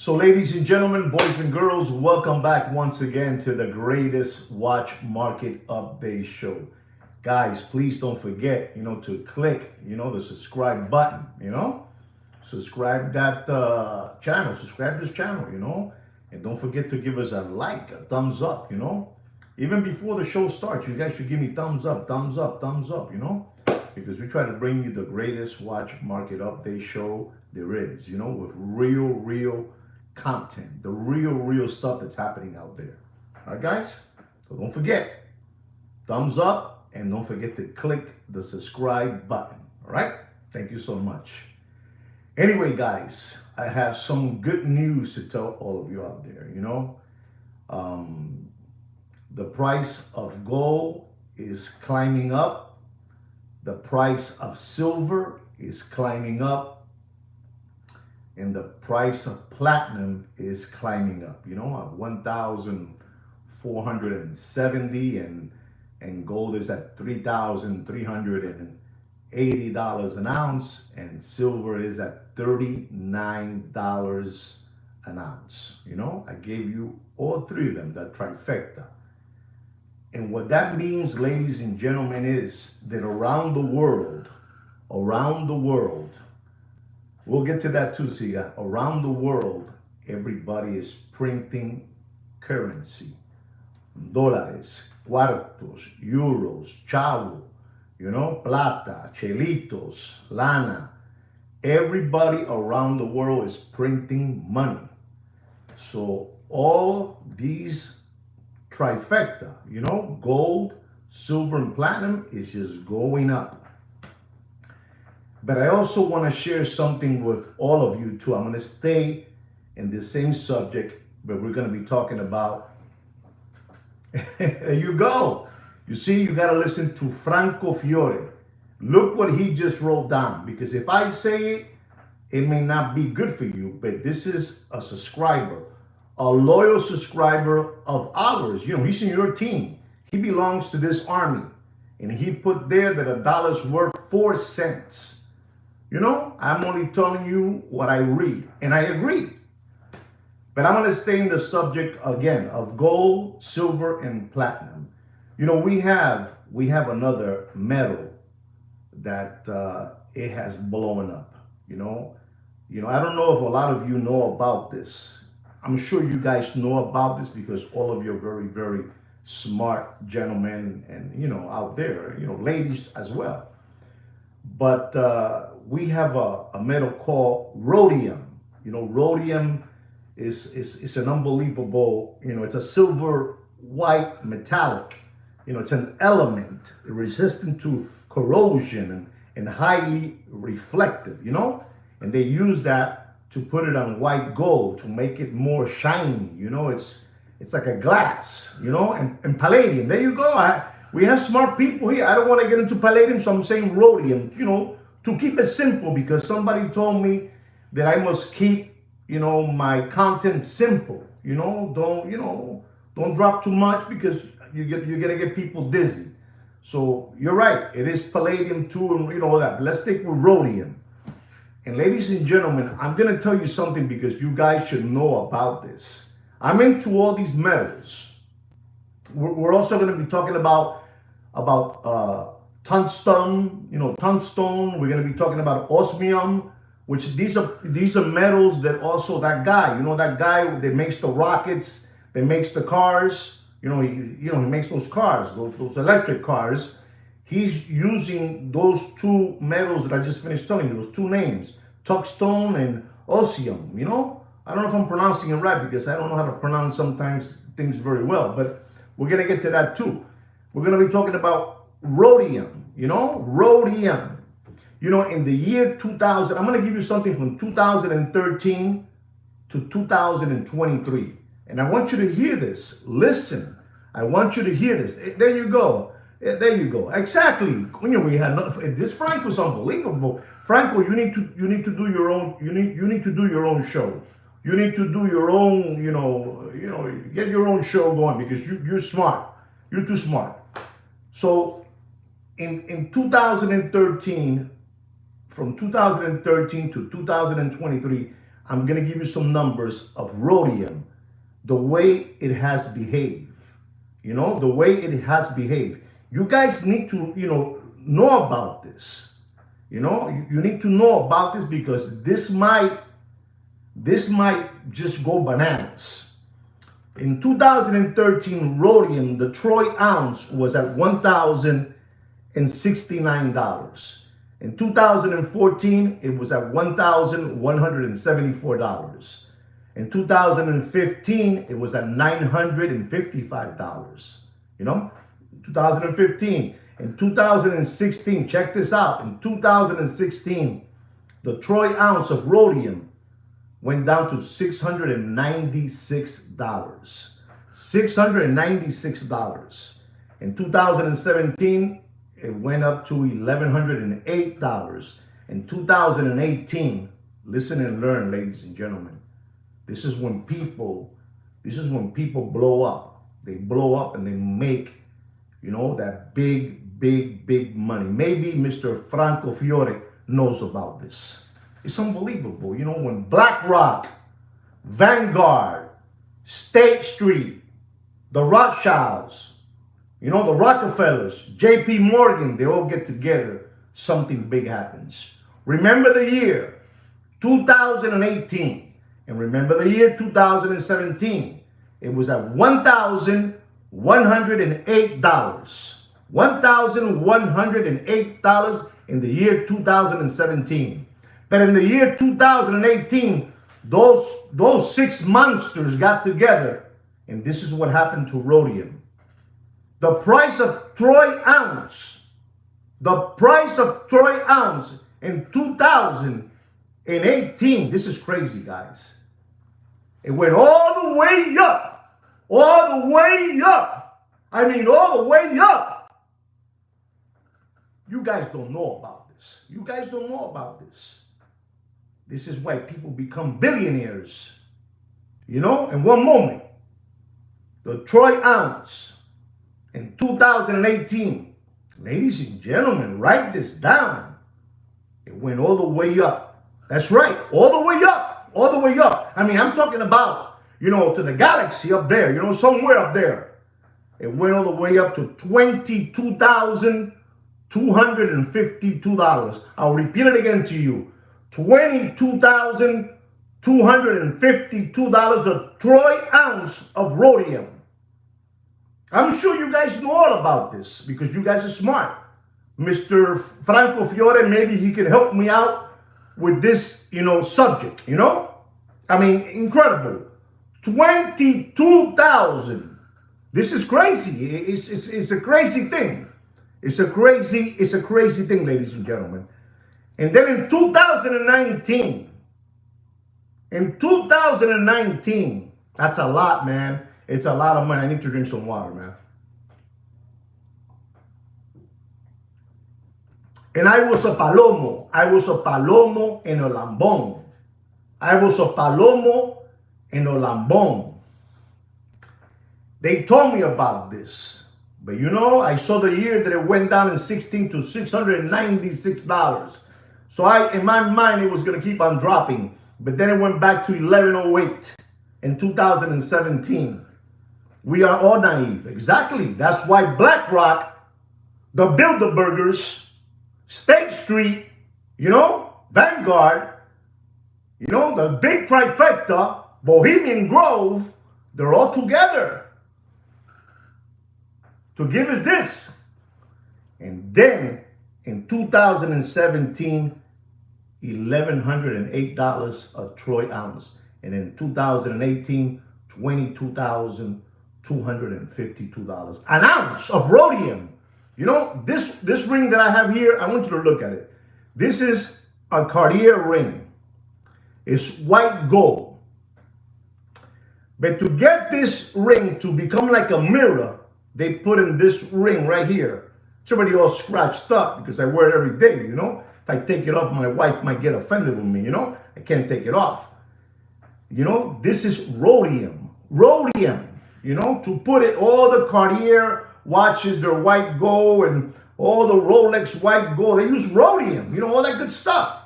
So, ladies and gentlemen, boys and girls, welcome back once again to the greatest watch market update show. Guys, please don't forget, to click, the subscribe button, subscribe that channel, subscribe this channel, and don't forget to give us a like, a thumbs up, Even before the show starts, you guys should give me thumbs up, thumbs up, thumbs up, because we try to bring you the greatest watch market update show there is, with real content, the real stuff that's happening out there. All right, guys? So don't forget, thumbs up, and don't forget to click the subscribe button. All right? Thank you so much. Anyway, guys, I have some good news to tell all of you out there. The price of gold is climbing up. The price of silver is climbing up. And the price of platinum is climbing up, at 1,470, and gold is at $3,380 an ounce, and silver is at $39 an ounce. I gave you all three of them, that trifecta. And what that means, ladies and gentlemen, is that around the world, we'll get to that too, Siga. Around the world, everybody is printing currency. Dólares, cuartos, euros, chavo, plata, chelitos, lana. Everybody around the world is printing money. So all these trifecta, gold, silver, and platinum is just going up. But I also want to share something with all of you too. I'm going to stay in the same subject, but we're going to be talking about, there you go. You see, you got to listen to Franco Fiore. Look what he just wrote down, because if I say it, it may not be good for you, but this is a subscriber, a loyal subscriber of ours. He's in your team. He belongs to this army, and he put there that $1 worth 4 cents. I'm only telling you what I read, and I agree. But I'm going to stay in the subject again of gold, silver, and platinum. We have another metal that it has blown up. I don't know if a lot of you know about this. I'm sure you guys know about this because all of you are very smart gentlemen and out there, ladies as well. But we have a metal called rhodium. Rhodium is an unbelievable, it's a silver white metallic. It's an element resistant to corrosion and highly reflective, and they use that to put it on white gold to make it more shiny. It's like a glass, and palladium. There you go. We have smart people here. I don't want to get into palladium, so I'm saying rhodium, to keep it simple, because somebody told me that I must keep, my content simple. Don't drop too much because you're gonna get people dizzy. So you're right. It is palladium too, and that. But let's stick with rhodium. And ladies and gentlemen, I'm gonna tell you something because you guys should know about this. I'm into all these metals. We're also going to be talking about tungsten, tungsten. We're going to be talking about osmium, which these are metals that also that guy, that guy that makes the rockets, that makes the cars, he makes those cars, those electric cars. He's using those two metals that I just finished telling you, those two names, tungsten and osmium. I don't know if I'm pronouncing it right because I don't know how to pronounce sometimes things very well, but we're going to get to that too. We're going to be talking about rhodium, rhodium. In the year 2000, I'm going to give you something from 2013 to 2023. And I want you to hear this. Listen, I want you to hear this. There you go. There you go. Exactly. We had this. Franco's unbelievable. Franco, you need to do your own. You need to do your own show. You need to do your own. Get your own show going because you're smart. You're too smart. So, in 2013, from 2013 to 2023, I'm going to give you some numbers of rhodium, the way it has behaved. You know, the way it has behaved. You guys need to, know about this. You need to know about this because this might just go bananas. In 2013, rhodium, the troy ounce was at $1,069. In 2014, it was at $1,174. In 2015, it was at $955. 2015. In 2016, check this out. In 2016, the troy ounce of rhodium went down to $696. $696. In 2017, it went up to $1,108. In 2018, listen and learn, ladies and gentlemen. This is when people blow up. They blow up and they make, that big money. Maybe Mr. Franco Fiore knows about this. It's unbelievable. When BlackRock, Vanguard, State Street, the Rothschilds, the Rockefellers, JP Morgan, they all get together, something big happens. Remember the year 2018 and remember the year 2017. It was at $1,108. $1,108 in the year 2017. But in the year 2018, those six monsters got together, and this is what happened to rhodium. The price of troy ounce in 2018, this is crazy, guys. It went all the way up. All the way up. I mean, all the way up. You guys don't know about this. You guys don't know about this. This is why people become billionaires. In one moment. The troy ounce in 2018. Ladies and gentlemen, write this down. It went all the way up. That's right. All the way up. All the way up. I mean, I'm talking about, to the galaxy up there, somewhere up there. It went all the way up to $22,252. I'll repeat it again to you. $22,252, a troy ounce of rhodium. I'm sure you guys know all about this because you guys are smart. Mr. Franco Fiore, maybe he can help me out with this, subject, I mean, incredible. 22,000. This is crazy. It's a crazy thing. It's a crazy thing, ladies and gentlemen. And then in 2019, that's a lot, man. It's a lot of money. I need to drink some water, man. And I was a palomo. I was a palomo en el lambón. I was a palomo en el lambón. They told me about this. But I saw the year that it went down in 16 to $696. So in my mind, it was going to keep on dropping. But then it went back to 1108 in 2017. We are all naive. Exactly. That's why BlackRock, the Bilderbergers, State Street, Vanguard, the big trifecta, Bohemian Grove, they're all together to give us this. And then in 2017, $1,108 a troy ounce. And in 2018, $22,252. An ounce of rhodium. This ring that I have here, I want you to look at it. This is a Cartier ring. It's white gold. But to get this ring to become like a mirror, they put in this ring right here. It's already all scratched up because I wear it every day, If I take it off, my wife might get offended with me, I can't take it off. This is rhodium. Rhodium, to put it, all the Cartier watches, they're white gold, and all the Rolex white gold, they use rhodium, all that good stuff.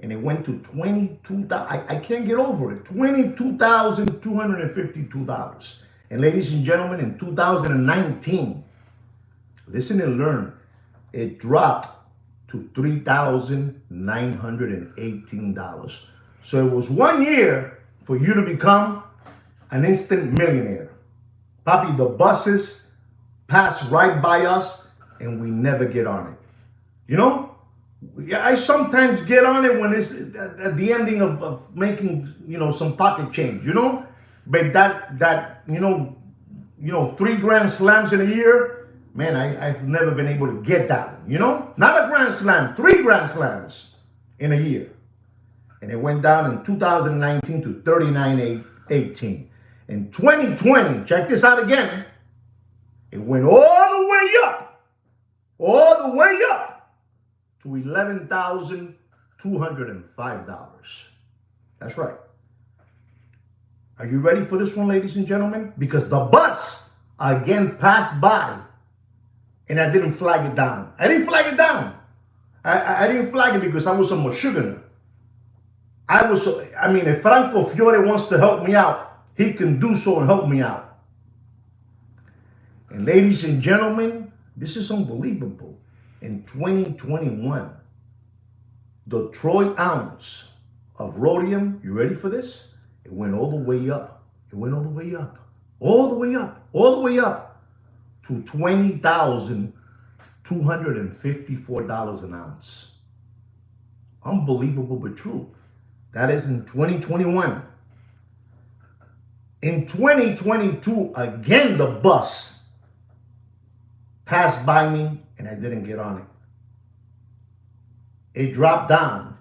and it went to 22. I can't get over it. $22,252. And ladies and gentlemen, in 2019, listen and learn, it dropped to $3,918. So it was 1 year for you to become an instant millionaire. Papi, the buses pass right by us and we never get on it. You know, I sometimes get on it when it's at the ending of making, some pocket change, but that 3 grand slams in a year, man, I've never been able to get that one, not a grand slam, 3 grand slams in a year. And it went down in 2019 to 39.18. In 2020, check this out again, it went all the way up to $11,205. That's right. Are you ready for this one, ladies and gentlemen? Because the bus again passed by and I didn't flag it down. I didn't flag it down. I didn't flag it because I was a Meshuggah. If Franco Fiore wants to help me out, he can do so and help me out. And ladies and gentlemen, this is unbelievable. In 2021, the troy ounce of rhodium, you ready for this? It went all the way up. It went all the way up. All the way up. All the way up to $20,254 an ounce. Unbelievable but true. That is in 2021. In 2022, again, the bus passed by me and I didn't get on it. It dropped down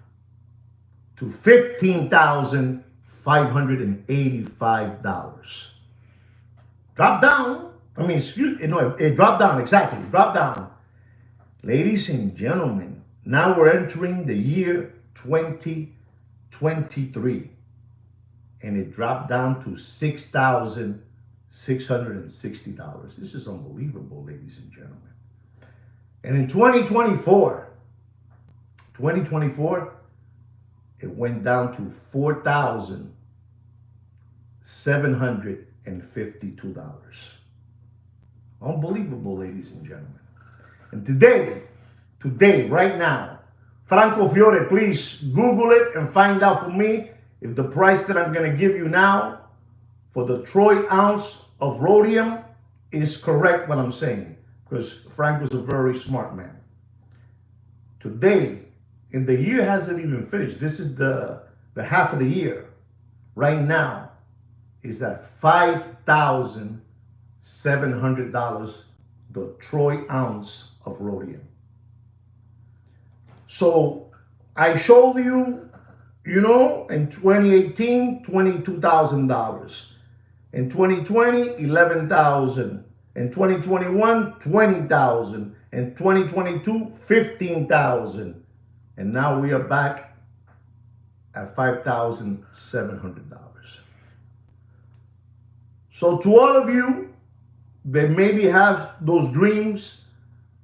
to $15,585. Dropped down. It dropped down, exactly. It dropped down. Ladies and gentlemen, now we're entering the year 2023. And it dropped down to $6,660. This is unbelievable, ladies and gentlemen. And in 2024, it went down to $4,752. Unbelievable, ladies and gentlemen. And today, right now, Franco Fiore, please Google it and find out for me if the price that I'm going to give you now for the troy ounce of rhodium is correct what I'm saying. Because Frank was a very smart man. Today, and the year hasn't even finished. This is the half of the year. Right now, is at $5,700, the troy ounce of rhodium. So I showed you, in 2018, $22,000. In 2020, $11,000. In 2021, $20,000. In 2022, $15,000. And now we are back at $5,700. So to all of you that maybe have those dreams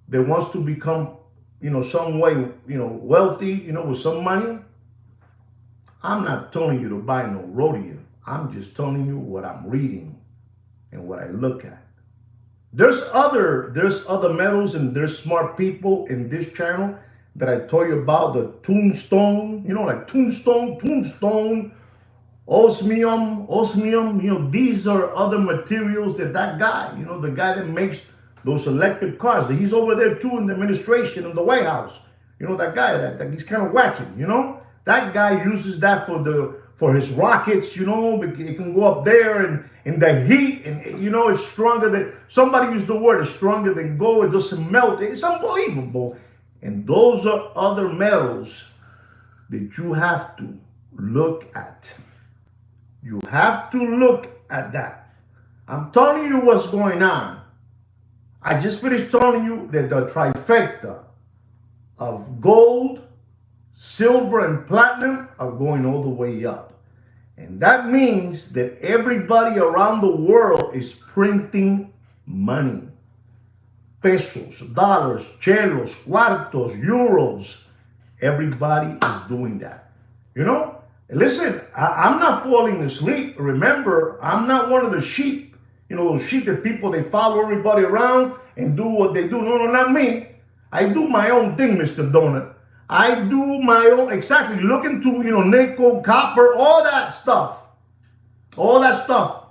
that wants to become, some way, wealthy, with some money, I'm not telling you to buy no rhodium. I'm just telling you what I'm reading and what I look at. There's other metals and there's smart people in this channel that I told you about, the tombstone, like tombstone, osmium, these are other materials that guy, the guy that makes those electric cars, he's over there too in the administration in the White House. That guy, that he's kind of wacky, that guy uses that for his rockets, it can go up there and in the heat, and it's stronger than, somebody used the word, it's stronger than gold, it doesn't melt, it's unbelievable. And those are other metals that you have to look at. You have to look at that. I'm telling you what's going on. I just finished telling you that the trifecta of gold, silver, and platinum are going all the way up. And that means that everybody around the world is printing money. Pesos, dollars, chelos, cuartos, euros. Everybody is doing that. You know, listen, I'm not falling asleep. Remember, I'm not one of the sheep, those sheep that people, they follow everybody around and do what they do. No, no, not me. I do my own thing, Mr. Donut. I do my own, exactly. Look into, nickel, copper, all that stuff. All that stuff.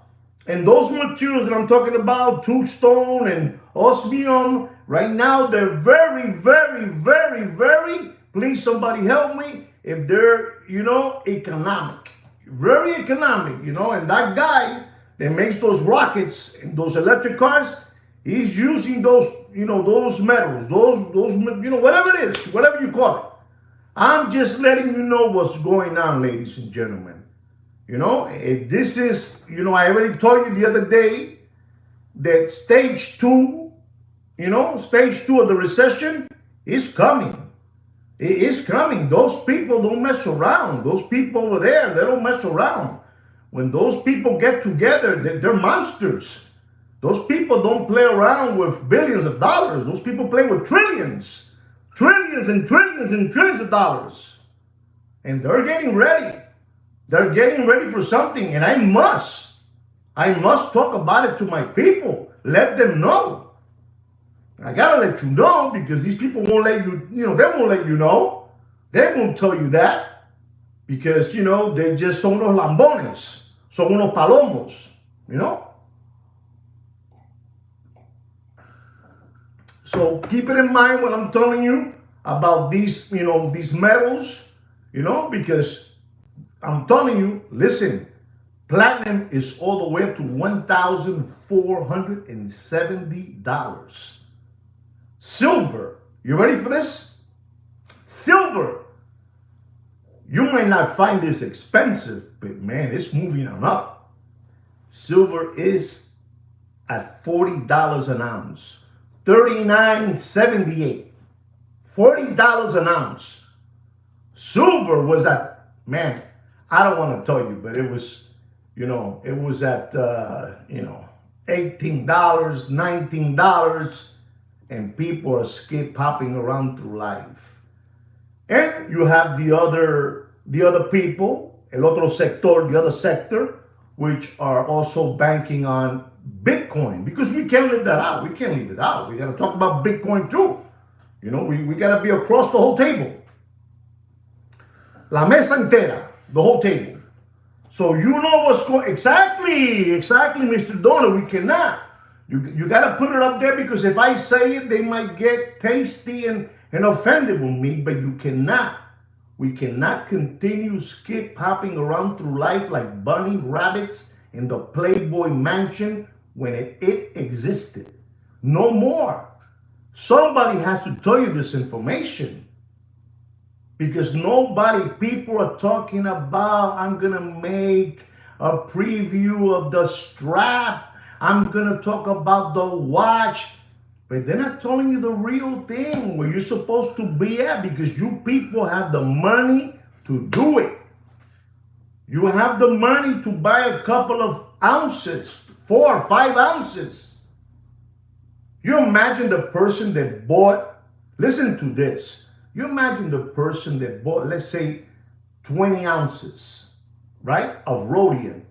And those materials that I'm talking about, tombstone and osmium, right now, they're very, very, very, very, please somebody help me, if they're, economic. Very economic, and that guy that makes those rockets and those electric cars, he's using those, those metals, those, whatever it is, whatever you call it. I'm just letting you know what's going on, ladies and gentlemen. This is, I already told you the other day that stage two of the recession is coming. It is coming. Those people don't mess around. Those people over there, they don't mess around. When those people get together, they're monsters. Those people don't play around with billions of dollars. Those people play with trillions. Trillions and trillions and trillions of dollars. And they're getting ready. They're getting ready for something, and I must talk about it to my people. Let them know. I gotta let you know, because these people won't let you, they won't let you know. They won't tell you that, because, they just son unos lambones, son unos palomos, So keep it in mind when I'm telling you about these, these metals, because I'm telling you, listen, platinum is all the way up to $1,470. Silver, you ready for this? Silver, you may not find this expensive, but man, it's moving on up. Silver is at $40 an ounce, $39.78, $40 an ounce. Silver was at, man, I don't want to tell you, but it was, it was at, $18, $19, and people are skip hopping around through life. And you have the other people, el otro sector, the other sector, which are also banking on Bitcoin, because we can't leave that out. We can't leave it out. We got to talk about Bitcoin too. We got to be across the whole table. La mesa entera, the whole table. So what's going, exactly, Mr. Donor, we cannot. You got to put it up there, because if I say it, they might get tasty and offended with me, but you cannot. We cannot continue skip hopping around through life like bunny rabbits in the Playboy mansion when it existed. No more. Somebody has to tell you this information. Because people are talking about, I'm going to make a preview of the strap. I'm going to talk about the watch. But they're not telling you the real thing, where you're supposed to be at, because you people have the money to do it. You have the money to buy a couple of ounces, 4 or 5 ounces. You imagine the person that bought, listen to this. You imagine the person that bought, let's say, 20 ounces, right, of rhodium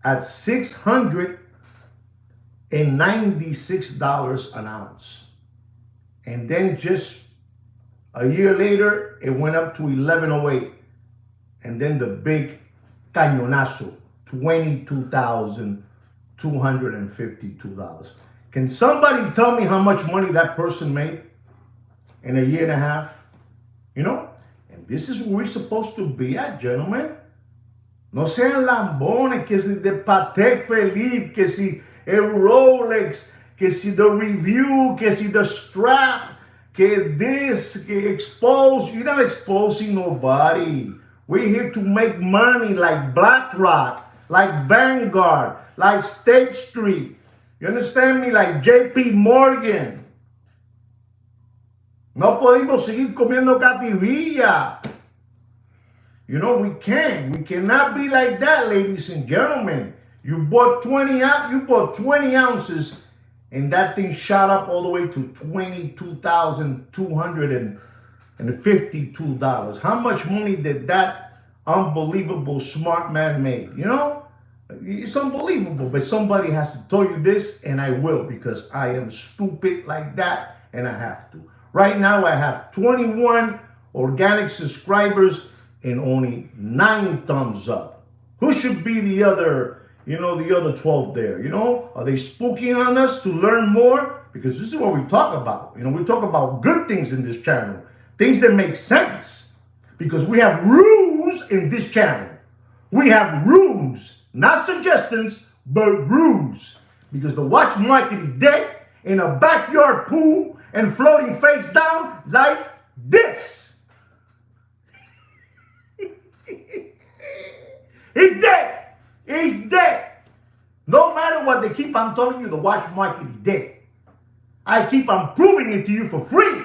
at $696 an ounce. And then just a year later, it went up to $1,108. And then the big cañonazo, $22,252. Can somebody tell me how much money that person made in a year and a half? And this is where we're supposed to be at, gentlemen. No sean lambones, que si de Patek Philippe, que si el Rolex, que si the review, que si the strap, que this, que expose. You're not exposing nobody. We're here to make money like BlackRock, like Vanguard, like State Street. You understand me? Like JP Morgan. No podemos seguir comiendo cativilla. We can't. We cannot be like that, ladies and gentlemen. You bought 20 ounces, and that thing shot up all the way to $22,252. How much money did that unbelievable smart man made. You know, it's unbelievable. But somebody has to tell you this, and I will, because I am stupid like that, and I have to. Right now, I have 21 organic subscribers and only 9 thumbs up. Who should be the other, the other 12 there? Are they spooking on us to learn more? Because this is what we talk about. We talk about good things in this channel, things that make sense. Because we have rules in this channel. We have rules, not suggestions, but rules. Because the watch market is dead in a backyard pool and floating face down like this. He's dead. He's dead. No matter what they keep on telling you, the watch market is dead. I keep on proving it to you for free.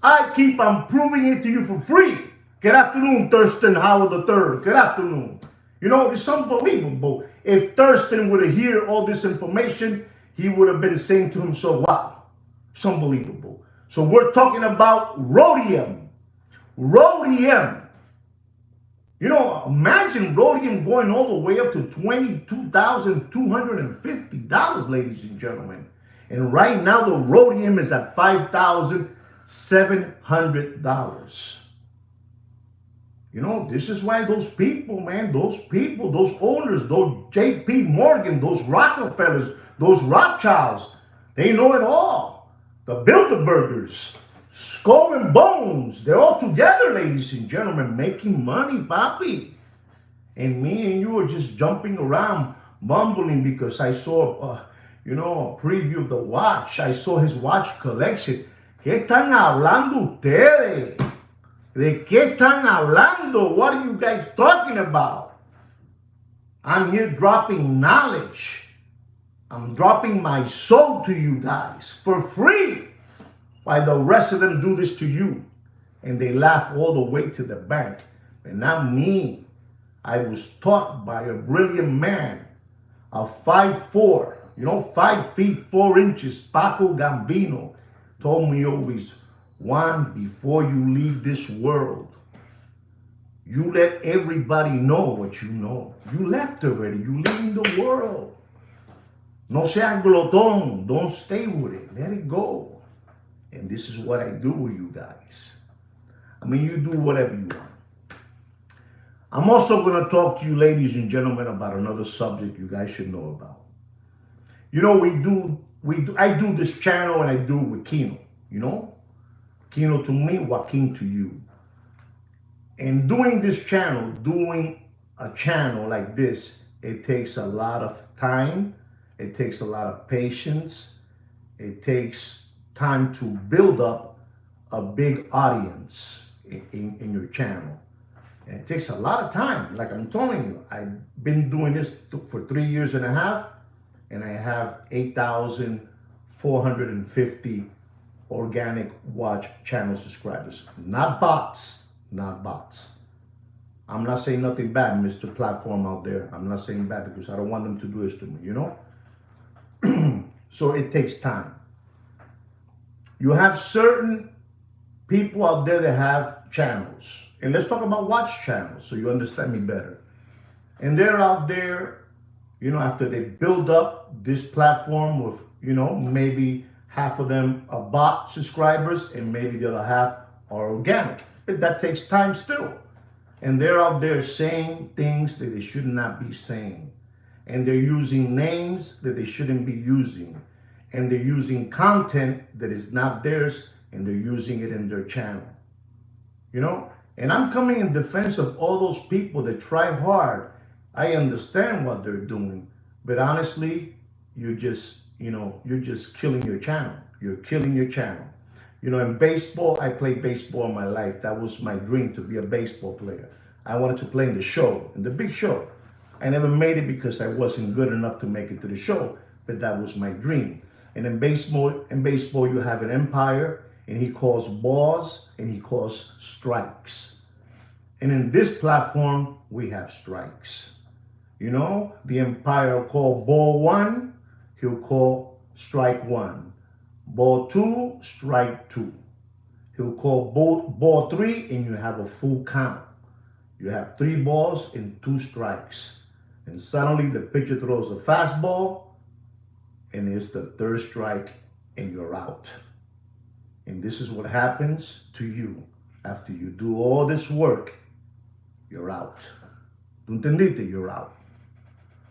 I keep on proving it to you for free. Good afternoon, Thurston Howard III. Good afternoon. It's unbelievable. If Thurston would have heard all this information, he would have been saying to himself, wow, it's unbelievable. So we're talking about rhodium. Rhodium. Imagine rhodium going all the way up to $22,250, ladies and gentlemen. And right now, the rhodium is at $5,700. This is why those people, man, those owners, those J.P. Morgan, those Rockefellers, those Rothschilds, they know it all. The Bilderbergers, Skull and Bones, they're all together, ladies and gentlemen, making money, papi. And me and you are just jumping around, mumbling because I saw, a preview of the watch. I saw his watch collection. ¿Qué están hablando ustedes? ¿De qué están hablando? What are you guys talking about? I'm here dropping knowledge. I'm dropping my soul to you guys for free. While the rest of them do this to you. And they laugh all the way to the bank. And not me. I was taught by a brilliant man. A 5'4", 5 feet 4 inches, Paco Gambino, told me always, Juan, before you leave this world, you let everybody know what you know. You left already. You leaving the world. No seas glotón. Don't stay with it. Let it go. And this is what I do with you guys. You do whatever you want. I'm also going to talk to you, ladies and gentlemen, about another subject you guys should know about. I do this channel, and I do it with Kino. Kino to me, Joaquin to you. And doing this channel, doing a channel like this, it takes a lot of time. It takes a lot of patience. It takes time to build up a big audience in your channel. And it takes a lot of time. Like I'm telling you, I've been doing this for 3 years and a half, and I have 8,450 organic watch channel subscribers. Not bots, not bots. I'm not saying nothing bad, Mr. Platform out there. I'm not saying bad because I don't want them to do this to me, So it takes time. You have certain people out there that have channels. And let's talk about watch channels so you understand me better. And they're out there, after they build up this platform with, maybe half of them are bot subscribers and maybe the other half are organic. But that takes time still. And they're out there saying things that they should not be saying. And they're using names that they shouldn't be using. And they're using content that is not theirs, and they're using it in their channel. And I'm coming in defense of all those people that try hard. I understand what they're doing, but honestly, you're just killing your channel. You're killing your channel. In baseball, I played baseball in my life. That was my dream, to be a baseball player. I wanted to play in the show, in the big show. I never made it because I wasn't good enough to make it to the show, but that was my dream. And in baseball, you have an umpire, and he calls balls and he calls strikes. And in this platform, we have strikes. The umpire will call ball 1, he'll call strike 1. Ball 2, strike 2. He'll call ball 3, and you have a full count. You have 3 balls and 2 strikes. And suddenly the pitcher throws a fastball and it's the third strike and you're out. And this is what happens to you after you do all this work. You're out. ¿Tú entendiste? You're out.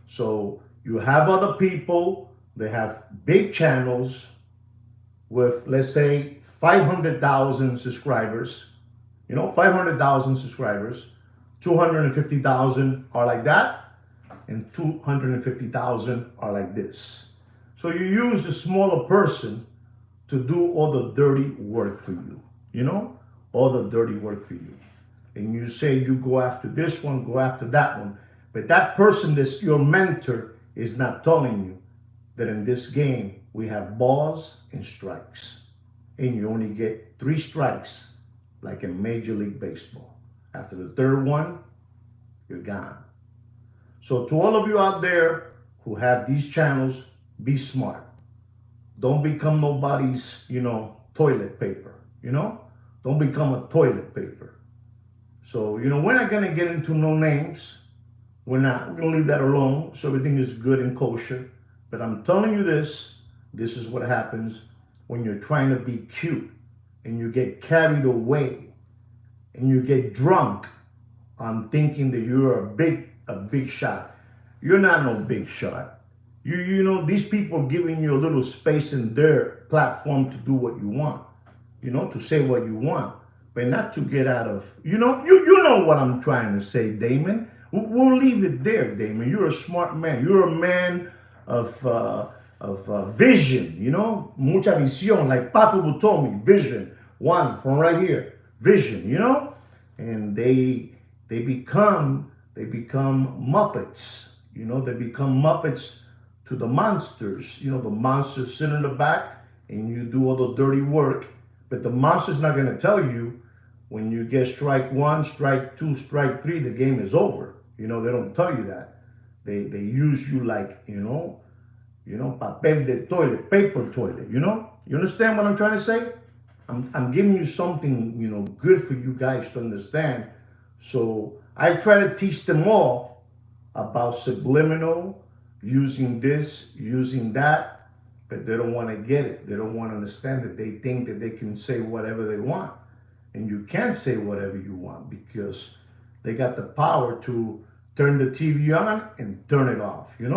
So you have other people, they have big channels with, let's say, 500,000 subscribers, 500,000 subscribers, 250,000 are like that, and 250,000 are like this. So you use a smaller person to do all the dirty work for you, all the dirty work for you. And you say you go after this one, go after that one. But that person that's your mentor is not telling you that in this game we have balls and strikes. And you only get 3 strikes like in Major League Baseball. After the third one, you're gone. So to all of you out there who have these channels, be smart. Don't become nobody's, toilet paper, Don't become a toilet paper. So, we're not going to get into no names. We're going to leave that alone so everything is good and kosher. But I'm telling you this is what happens when you're trying to be cute and you get carried away and you get drunk on thinking that you're a big shot. You're not no big shot. These people are giving you a little space in their platform to do what you want, to say what you want, but not to get out of, you know what I'm trying to say, Damon. We'll leave it there, Damon. You're a smart man. You're a man of vision, mucha visión, like Papa would told me, vision, one from right here, vision, and they become Muppets, they become Muppets to the monsters, the monsters sit in the back and you do all the dirty work, but the monster's not going to tell you when you get strike 1, strike 2, strike 3, the game is over. They don't tell you that. They use you like, papel de toilet, paper toilet, You understand what I'm trying to say? I'm giving you something, good for you guys to understand. So I try to teach them all about subliminal, using this, using that, but they don't want to get it. They don't want to understand it. They think that they can say whatever they want. And you can't say whatever you want because they got the power to turn the TV on and turn it off, And,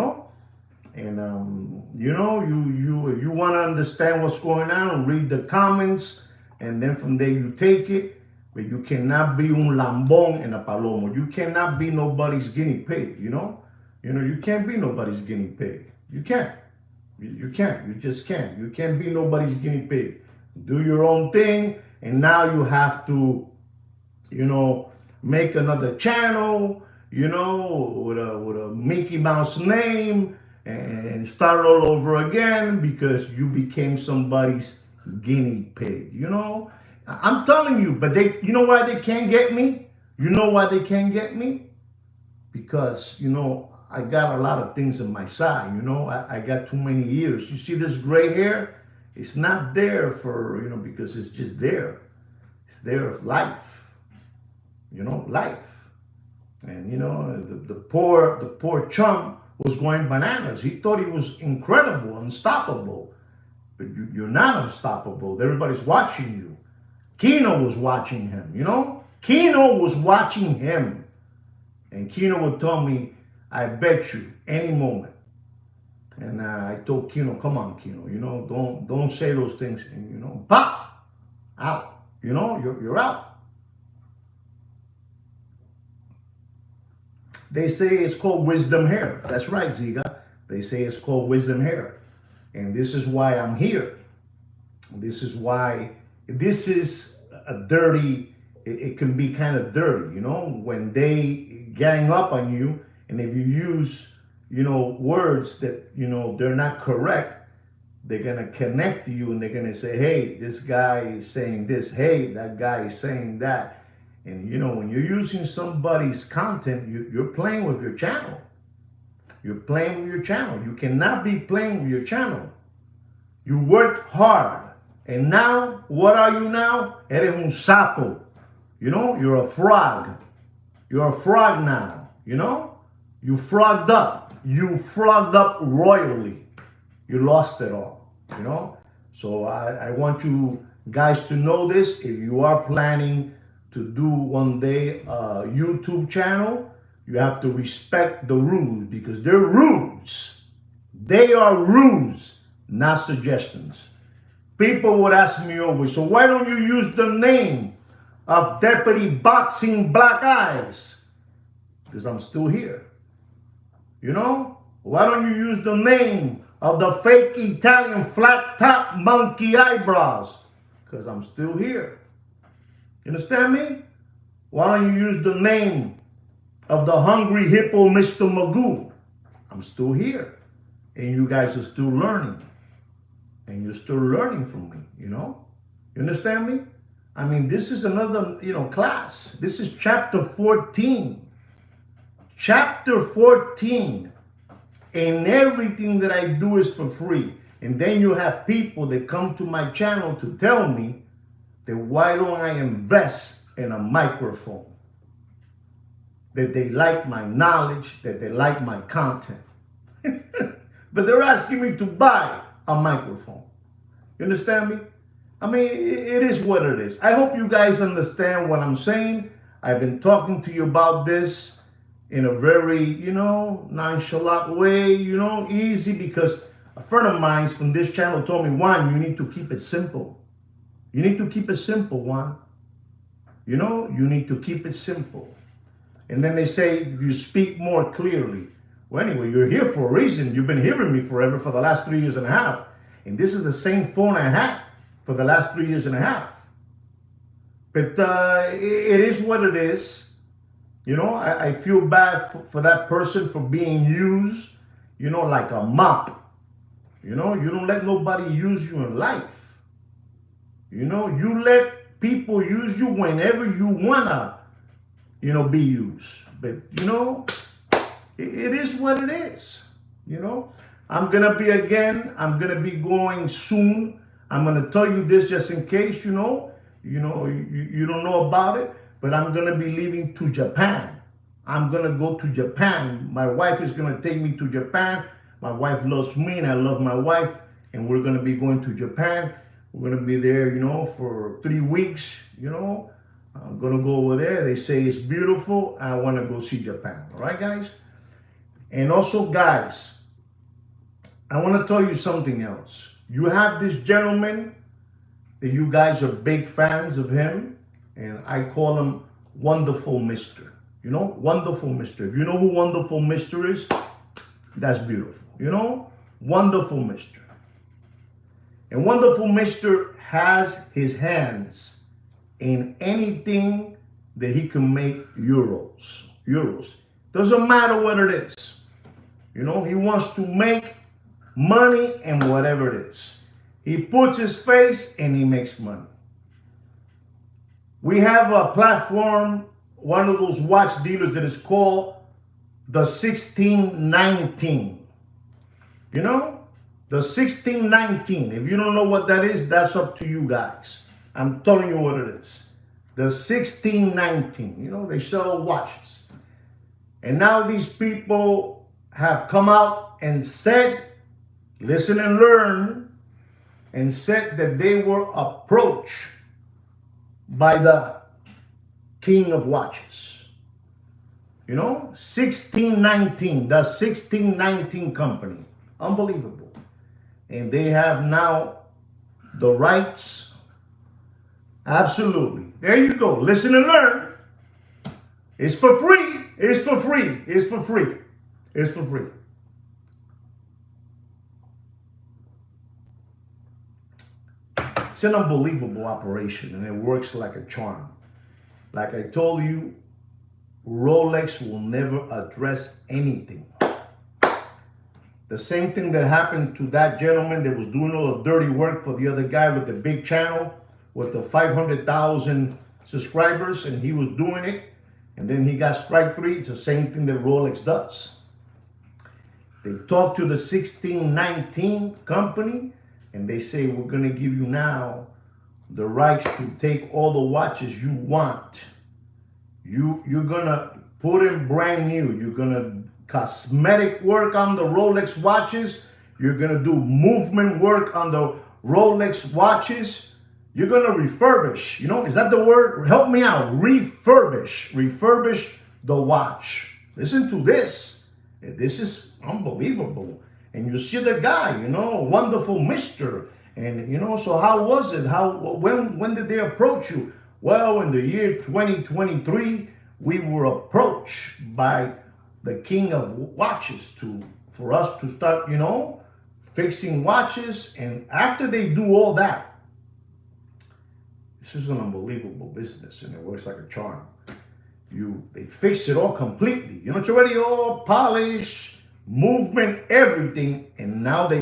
if you want to understand what's going on, read the comments, and then from there you take it. But you cannot be un lambón en a palomo. You cannot be nobody's guinea pig, You can't be nobody's guinea pig. You can't. You can't. You just can't. You can't be nobody's guinea pig. Do your own thing, and now you have to, make another channel, with a Mickey Mouse name, and start all over again because you became somebody's guinea pig, I'm telling you, but you know why they can't get me? You know why they can't get me? Because, I got a lot of things on my side, I got too many years. You see this gray hair? It's not there for, because it's just there. It's there of life, life. And, the poor chump was going bananas. He thought he was incredible, unstoppable. But you're not unstoppable. Everybody's watching you. Kino was watching him, Kino was watching him. And Kino would tell me, I bet you any moment. And I told Kino, come on, Kino, don't say those things. And, pop, out, you're out. They say it's called wisdom hair. That's right, Ziga. They say it's called wisdom hair. And this is why I'm here. This is why this is a dirty, it can be kind of dirty, when they gang up on you, and if you use, words that, they're not correct, they're going to connect to you and they're going to say, hey, this guy is saying this, hey, that guy is saying that. And, when you're using somebody's content, you're playing with your channel. You're playing with your channel. You cannot be playing with your channel. You worked hard. And now, what are you now? Eres un sapo. You're a frog. You're a frog now, you know? You frogged up. You frogged up royally. You lost it all, you know? So I want you guys to know this. If you are planning to do one day a YouTube channel, you have to respect the rules because they're rules. They are rules, not suggestions. People would ask me always, so why don't you use the name of Deputy Boxing Black Eyes? Because I'm still here. You know? Why don't you use the name of the fake Italian flat top monkey eyebrows? Because I'm still here. You understand me? Why don't you use the name of the hungry hippo Mr. Magoo? I'm still here. And you guys are still learning. And you're still learning from me, you know? You understand me? I mean, this is another, class. This is chapter 14. Chapter 14. And everything that I do is for free. And then you have people that come to my channel to tell me that why don't I invest in a microphone? That they like my knowledge, that they like my content. But they're asking me to buy a microphone. You understand me? I mean, it is what it is. I hope you guys understand what I'm saying. I've been talking to you about this in a very, nonchalant way, easy, because a friend of mine from this channel told me, Juan, you need to keep it simple. You need to keep it simple, Juan. You need to keep it simple. And then they say, you speak more clearly. Well, anyway, you're here for a reason. You've been hearing me forever for the last 3 years and a half. And this is the same phone I had for the last 3 years and a half. But it is what it is. I feel bad for that person for being used, like a mop. You don't let nobody use you in life. You let people use you whenever you wanna, be used. But, it is what it is, I'm gonna be going soon. I'm gonna tell you this just in case, you don't know about it, but I'm gonna be leaving to Japan. I'm gonna go to Japan. My wife is gonna take me to Japan. My wife loves me and I love my wife, and we're gonna be going to Japan. We're gonna be there, for 3 weeks, I'm gonna go over there. They say it's beautiful. I wanna go see Japan, all right, guys? And also, guys, I want to tell you something else. You have this gentleman that you guys are big fans of him, and I call him Wonderful Mister. Wonderful Mister. If you know who Wonderful Mister is, that's beautiful. Wonderful Mister. And Wonderful Mister has his hands in anything that he can make euros. Doesn't matter what it is. He wants to make money and whatever it is. He puts his face and he makes money. We have a platform, one of those watch dealers that is called the 1619. The 1619. If you don't know what that is, that's up to you guys. I'm telling you what it is. The 1619. They sell watches. And now these people have come out and said, listen and learn, and said that they were approached by the king of watches. 1619, the 1619 company. Unbelievable. And they have now the rights. Absolutely. There you go. Listen and learn. It's for free. It's for free. It's for free. It's for free. It's an unbelievable operation, and it works like a charm. Like I told you, Rolex will never address anything. The same thing that happened to that gentleman that was doing all the dirty work for the other guy with the big channel, with the 500,000 subscribers, and he was doing it, and then he got strike 3. It's the same thing that Rolex does. They talk to the 1619 company, and they say, we're going to give you now the rights to take all the watches you want. You're going to put in brand new. You're gonna cosmetic work on the Rolex watches. You're gonna do movement work on the Rolex watches. You're gonna refurbish. You know, is that the word? Help me out. Refurbish the watch. Listen to this. This is unbelievable. And you see the guy, you know, wonderful mister. And you know, so how was it? When did they approach you? Well, in the year 2023, we were approached by the king of watches for us to start, you know, fixing watches. And after they do all that, this is an unbelievable business, and it works like a charm. They fix it all completely. You know, it's already all polished, movement, everything, and now they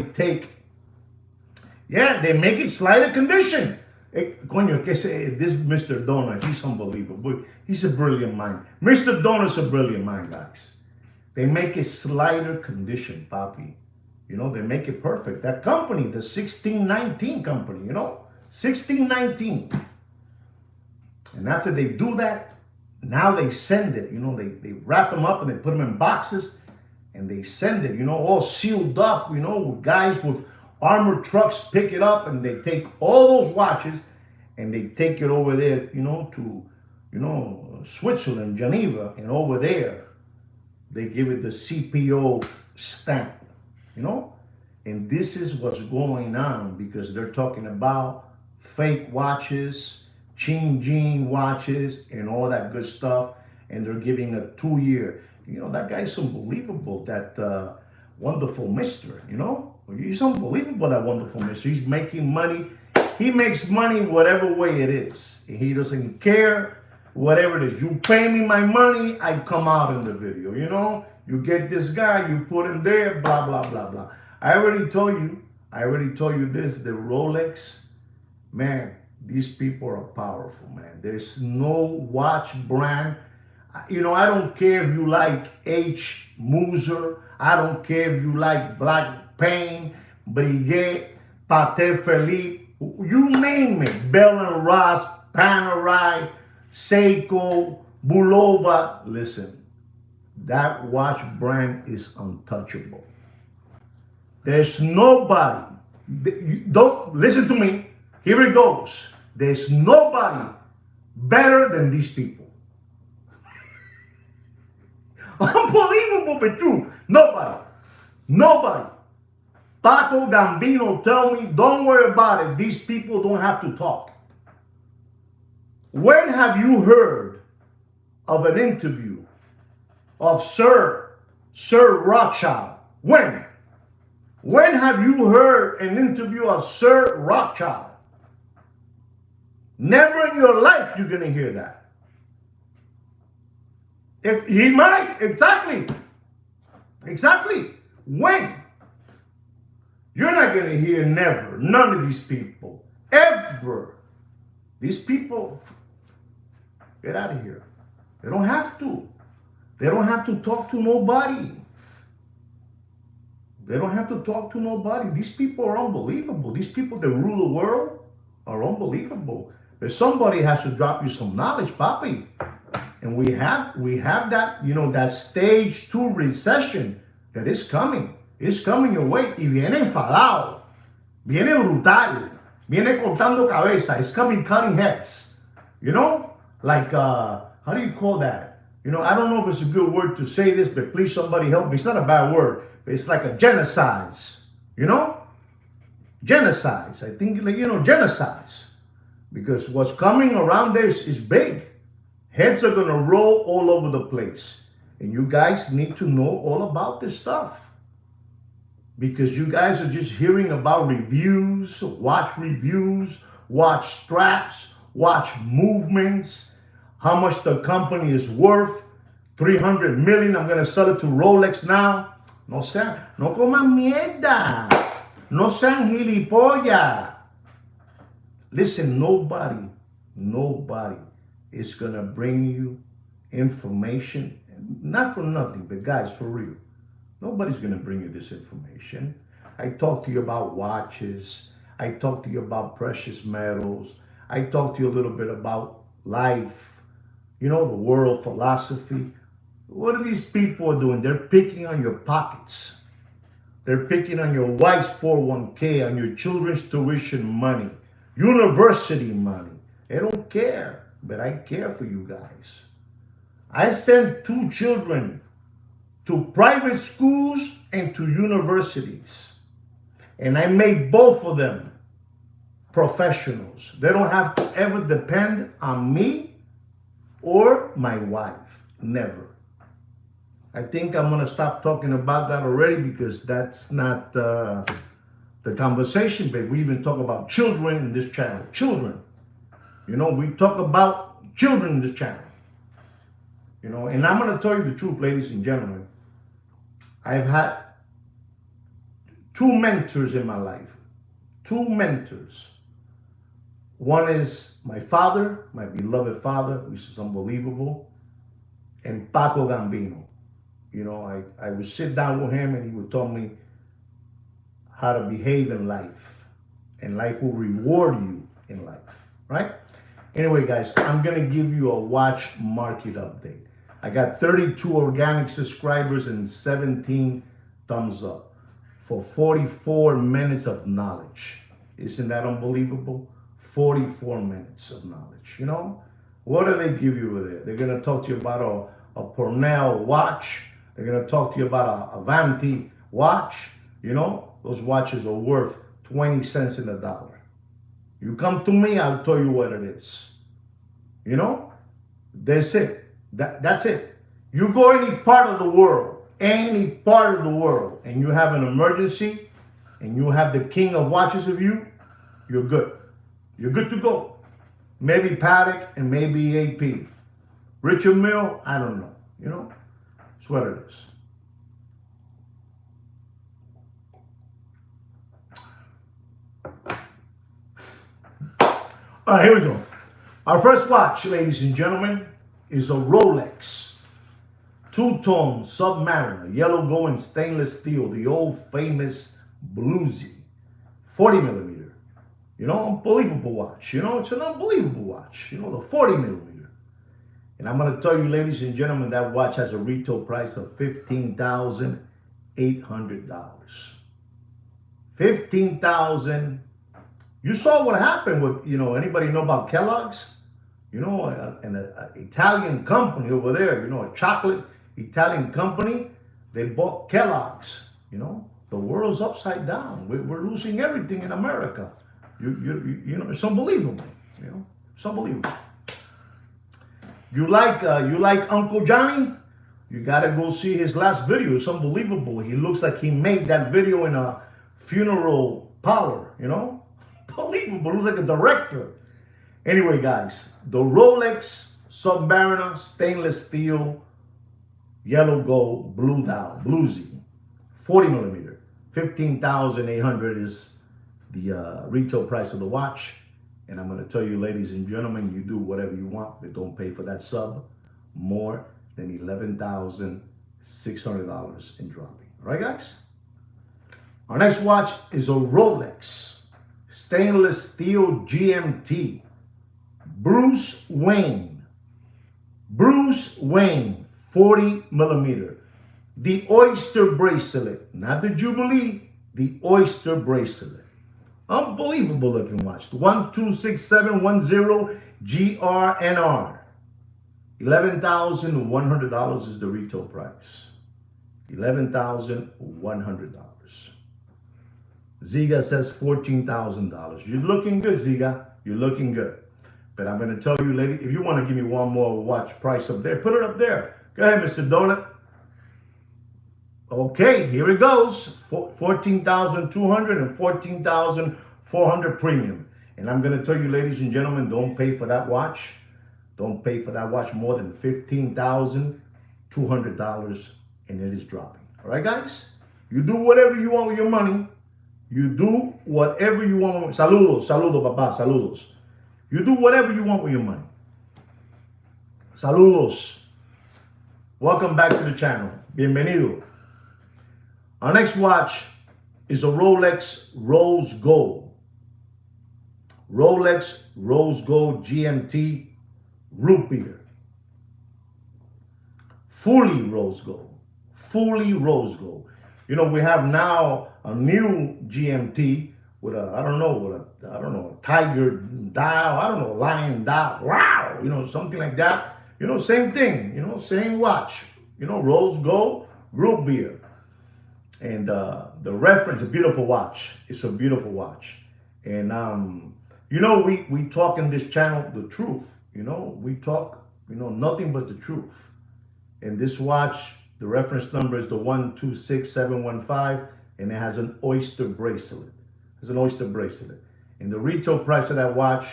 make it slighter condition. Coño, this Mr. Donor, he's unbelievable. He's a brilliant mind. Mr. Donor's a brilliant mind, guys. They make it slighter condition, papi. You know, they make it perfect. That company, the 1619 company, you know, 1619. And after they do that, now they send it, you know, they wrap them up and they put them in boxes and they send it, you know, all sealed up, you know, guys with armored trucks pick it up and they take all those watches and they take it over there, you know, to, you know, Switzerland, Geneva, and over there they give it the CPO stamp, you know. And this is what's going on because they're talking about fake watches, Ching Jean watches, and all that good stuff. And they're giving a 2-year. You know, that guy's unbelievable, that wonderful mister, you know. He's unbelievable, that wonderful mister. He's making money. He makes money whatever way it is. He doesn't care, whatever it is. You pay me my money, I come out in the video, you know. You get this guy, you put him there, blah, blah, blah, blah. I already told you this, the Rolex, man, these people are powerful, man. There's no watch brand. You know, I don't care if you like H. Muser. I don't care if you like Black Pain, Breguet, Patek Philippe. You name it. Bell and Ross, Panerai, Seiko, Bulova. Listen, that watch brand is untouchable. There's nobody. Don't listen to me. Here it goes. There's nobody better than these people. Unbelievable but true. Nobody. Paco Gambino tell me, don't worry about it. These people don't have to talk. When have you heard of an interview of Sir Rothschild? When? When have you heard an interview of Sir Rothschild? Never in your life you're going to hear that. If he might, exactly. When? You're not going to hear never. None of these people. Ever. These people, get out of here. They don't have to. They don't have to talk to nobody. They don't have to talk to nobody. These people are unbelievable. These people that rule the world are unbelievable. But somebody has to drop you some knowledge, papi. And we have that, you know, that stage 2 recession that is coming. It's coming your way. Y viene enfadado. Viene brutal. Viene cortando cabeza. It's coming cutting heads. You know? Like, how do you call that? You know, I don't know if it's a good word to say this, but please somebody help me. It's not a bad word. But it's like a genocides. You know? Genocides. I think, like, you know, genocides. Because what's coming around there is big. Heads are going to roll all over the place. And you guys need to know all about this stuff. Because you guys are just hearing about reviews, watch straps, watch movements, how much the company is worth, 300 million, I'm going to sell it to Rolex now. No coman mierda. No sean gilipollas. Listen, nobody is going to bring you information, not for nothing, but guys, for real. Nobody's going to bring you this information. I talk to you about watches. I talk to you about precious metals. I talk to you a little bit about life, you know, the world philosophy. What are these people doing? They're picking on your pockets. They're picking on your wife's 401k, on your children's tuition money, university money. They don't care, but I care for you guys. I sent 2 children to private schools and to universities, and I made both of them professionals. They don't have to ever depend on me or my wife. Never. I think I'm going to stop talking about that already because that's not the conversation, but we even talk about children in this channel. Children. You know, we talk about children in this channel. You know, and I'm going to tell you the truth, ladies and gentlemen. I've had 2 mentors in my life. 2 mentors. One is my father, my beloved father, which is unbelievable, and Paco Gambino. You know, I would sit down with him and he would tell me how to behave in life. And life will reward you in life, right? Anyway, guys, I'm going to give you a watch market update. I got 32 organic subscribers and 17 thumbs up for 44 minutes of knowledge. Isn't that unbelievable? 44 minutes of knowledge. You know, what do they give you over there? They're going to talk to you about a Cornell watch. They're going to talk to you about a Avanti watch. You know, those watches are worth 20 cents in the dollar. You come to me, I'll tell you what it is. You know, that's it. That's it. You go any part of the world, and you have an emergency, and you have the king of watches with you, you're good. You're good to go. Maybe Patek and maybe AP. Richard Mille, I don't know. You know, it's what it is. All right, here we go. Our first watch, ladies and gentlemen, is a Rolex 2-tone Submariner, yellow gold and stainless steel, the old famous bluesy, 40 millimeter. You know, unbelievable watch. You know, it's an unbelievable watch. You know, the 40 millimeter. And I'm going to tell you, ladies and gentlemen, that watch has a retail price of $15,800. $15,000. You saw what happened with, you know, anybody know about Kellogg's? You know, an Italian company over there, you know, a chocolate Italian company, they bought Kellogg's. You know, the world's upside down. We're losing everything in America. You know, it's unbelievable. You know, it's unbelievable. You like Uncle Johnny? You gotta go see his last video. It's unbelievable. He looks like he made that video in a funeral parlor. You know, unbelievable. Looks like a director. Anyway, guys, the Rolex Submariner, stainless steel, yellow gold, blue dial, bluesy, 40 millimeter, 15,800 is the retail price of the watch. And I'm going to tell you, ladies and gentlemen, you do whatever you want, but don't pay for that sub more than $11,600 in dropping. All right, guys? Our next watch is a Rolex stainless steel GMT. Bruce Wayne, 40 millimeter. The Oyster bracelet, not the Jubilee, the Oyster bracelet. Unbelievable looking watch. 126710 GRNR. $11,100 is the retail price. $11,100. Ziga says $14,000. You're looking good, Ziga. You're looking good. But I'm going to tell you, lady, if you want to give me one more watch price up there, put it up there. Go ahead, Mr. Donut. Okay, here it goes. 14,200 and 14,400 premium. And I'm going to tell you, ladies and gentlemen, don't pay for that watch. Don't pay for that watch more than $15,200, and it is dropping. All right, guys? You do whatever you want with your money. You do whatever you want. Saludos, saludos, papá, saludos. You do whatever you want with your money. Saludos. Welcome back to the channel. Bienvenido. Our next watch is a Rolex Rose Gold. Rolex Rose Gold GMT Root Beer. fully rose gold, fully rose gold. You know, we have now a new GMT with a, I don't know, a tiger dial, I don't know, lion dial, wow, you know, something like that. You know, same thing, you know, same watch, you know, rose gold, root beer. And the reference, a beautiful watch. It's a beautiful watch. And you know, we talk in this channel the truth. You know, we talk, you know, nothing but the truth. And this watch, the reference number is the 126715, and it has an oyster bracelet. It's an oyster bracelet. And the retail price of that watch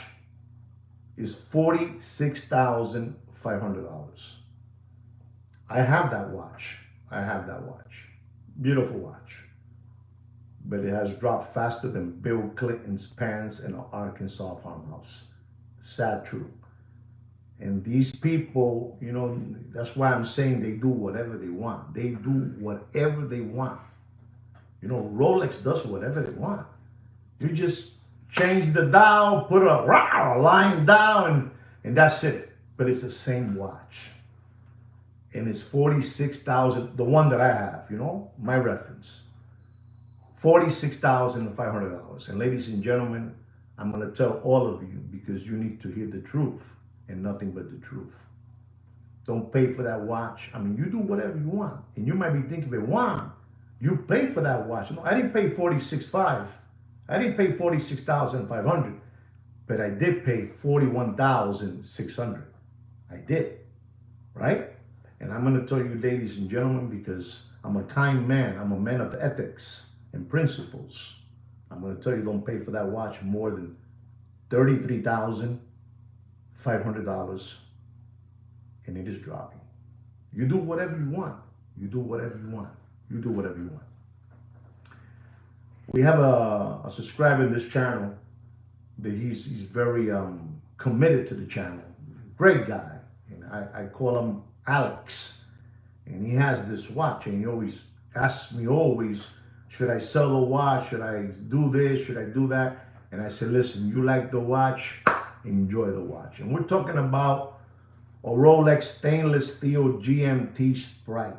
is $46,500. I have that watch. I have that watch. Beautiful watch. But it has dropped faster than Bill Clinton's pants in an Arkansas farmhouse. Sad truth. And these people, you know, that's why I'm saying they do whatever they want. They do whatever they want. You know, Rolex does whatever they want. You just change the dial, put a line dial, and that's it. But it's the same watch. And it's 46,000, the one that I have, you know, my reference. $46,500. And ladies and gentlemen, I'm going to tell all of you because you need to hear the truth and nothing but the truth. Don't pay for that watch. I mean, you do whatever you want. And you might be thinking, but Juan, you pay for that watch. No, I didn't pay 46.5. I didn't pay 46,500, but I did pay 41,600. I did, right? And I'm going to tell you, ladies and gentlemen, because I'm a kind man. I'm a man of ethics and principles. I'm going to tell you, don't pay for that watch more than $33,500, and it is dropping. You do whatever you want. You do whatever you want. You do whatever you want. We have a subscriber in this channel that he's very committed to the channel. Great guy, and I call him Alex, and he has this watch, and he always asks me should I sell the watch? Should I do this? Should I do that? And I said, listen, you like the watch, enjoy the watch. And we're talking about a Rolex stainless steel GMT Sprite,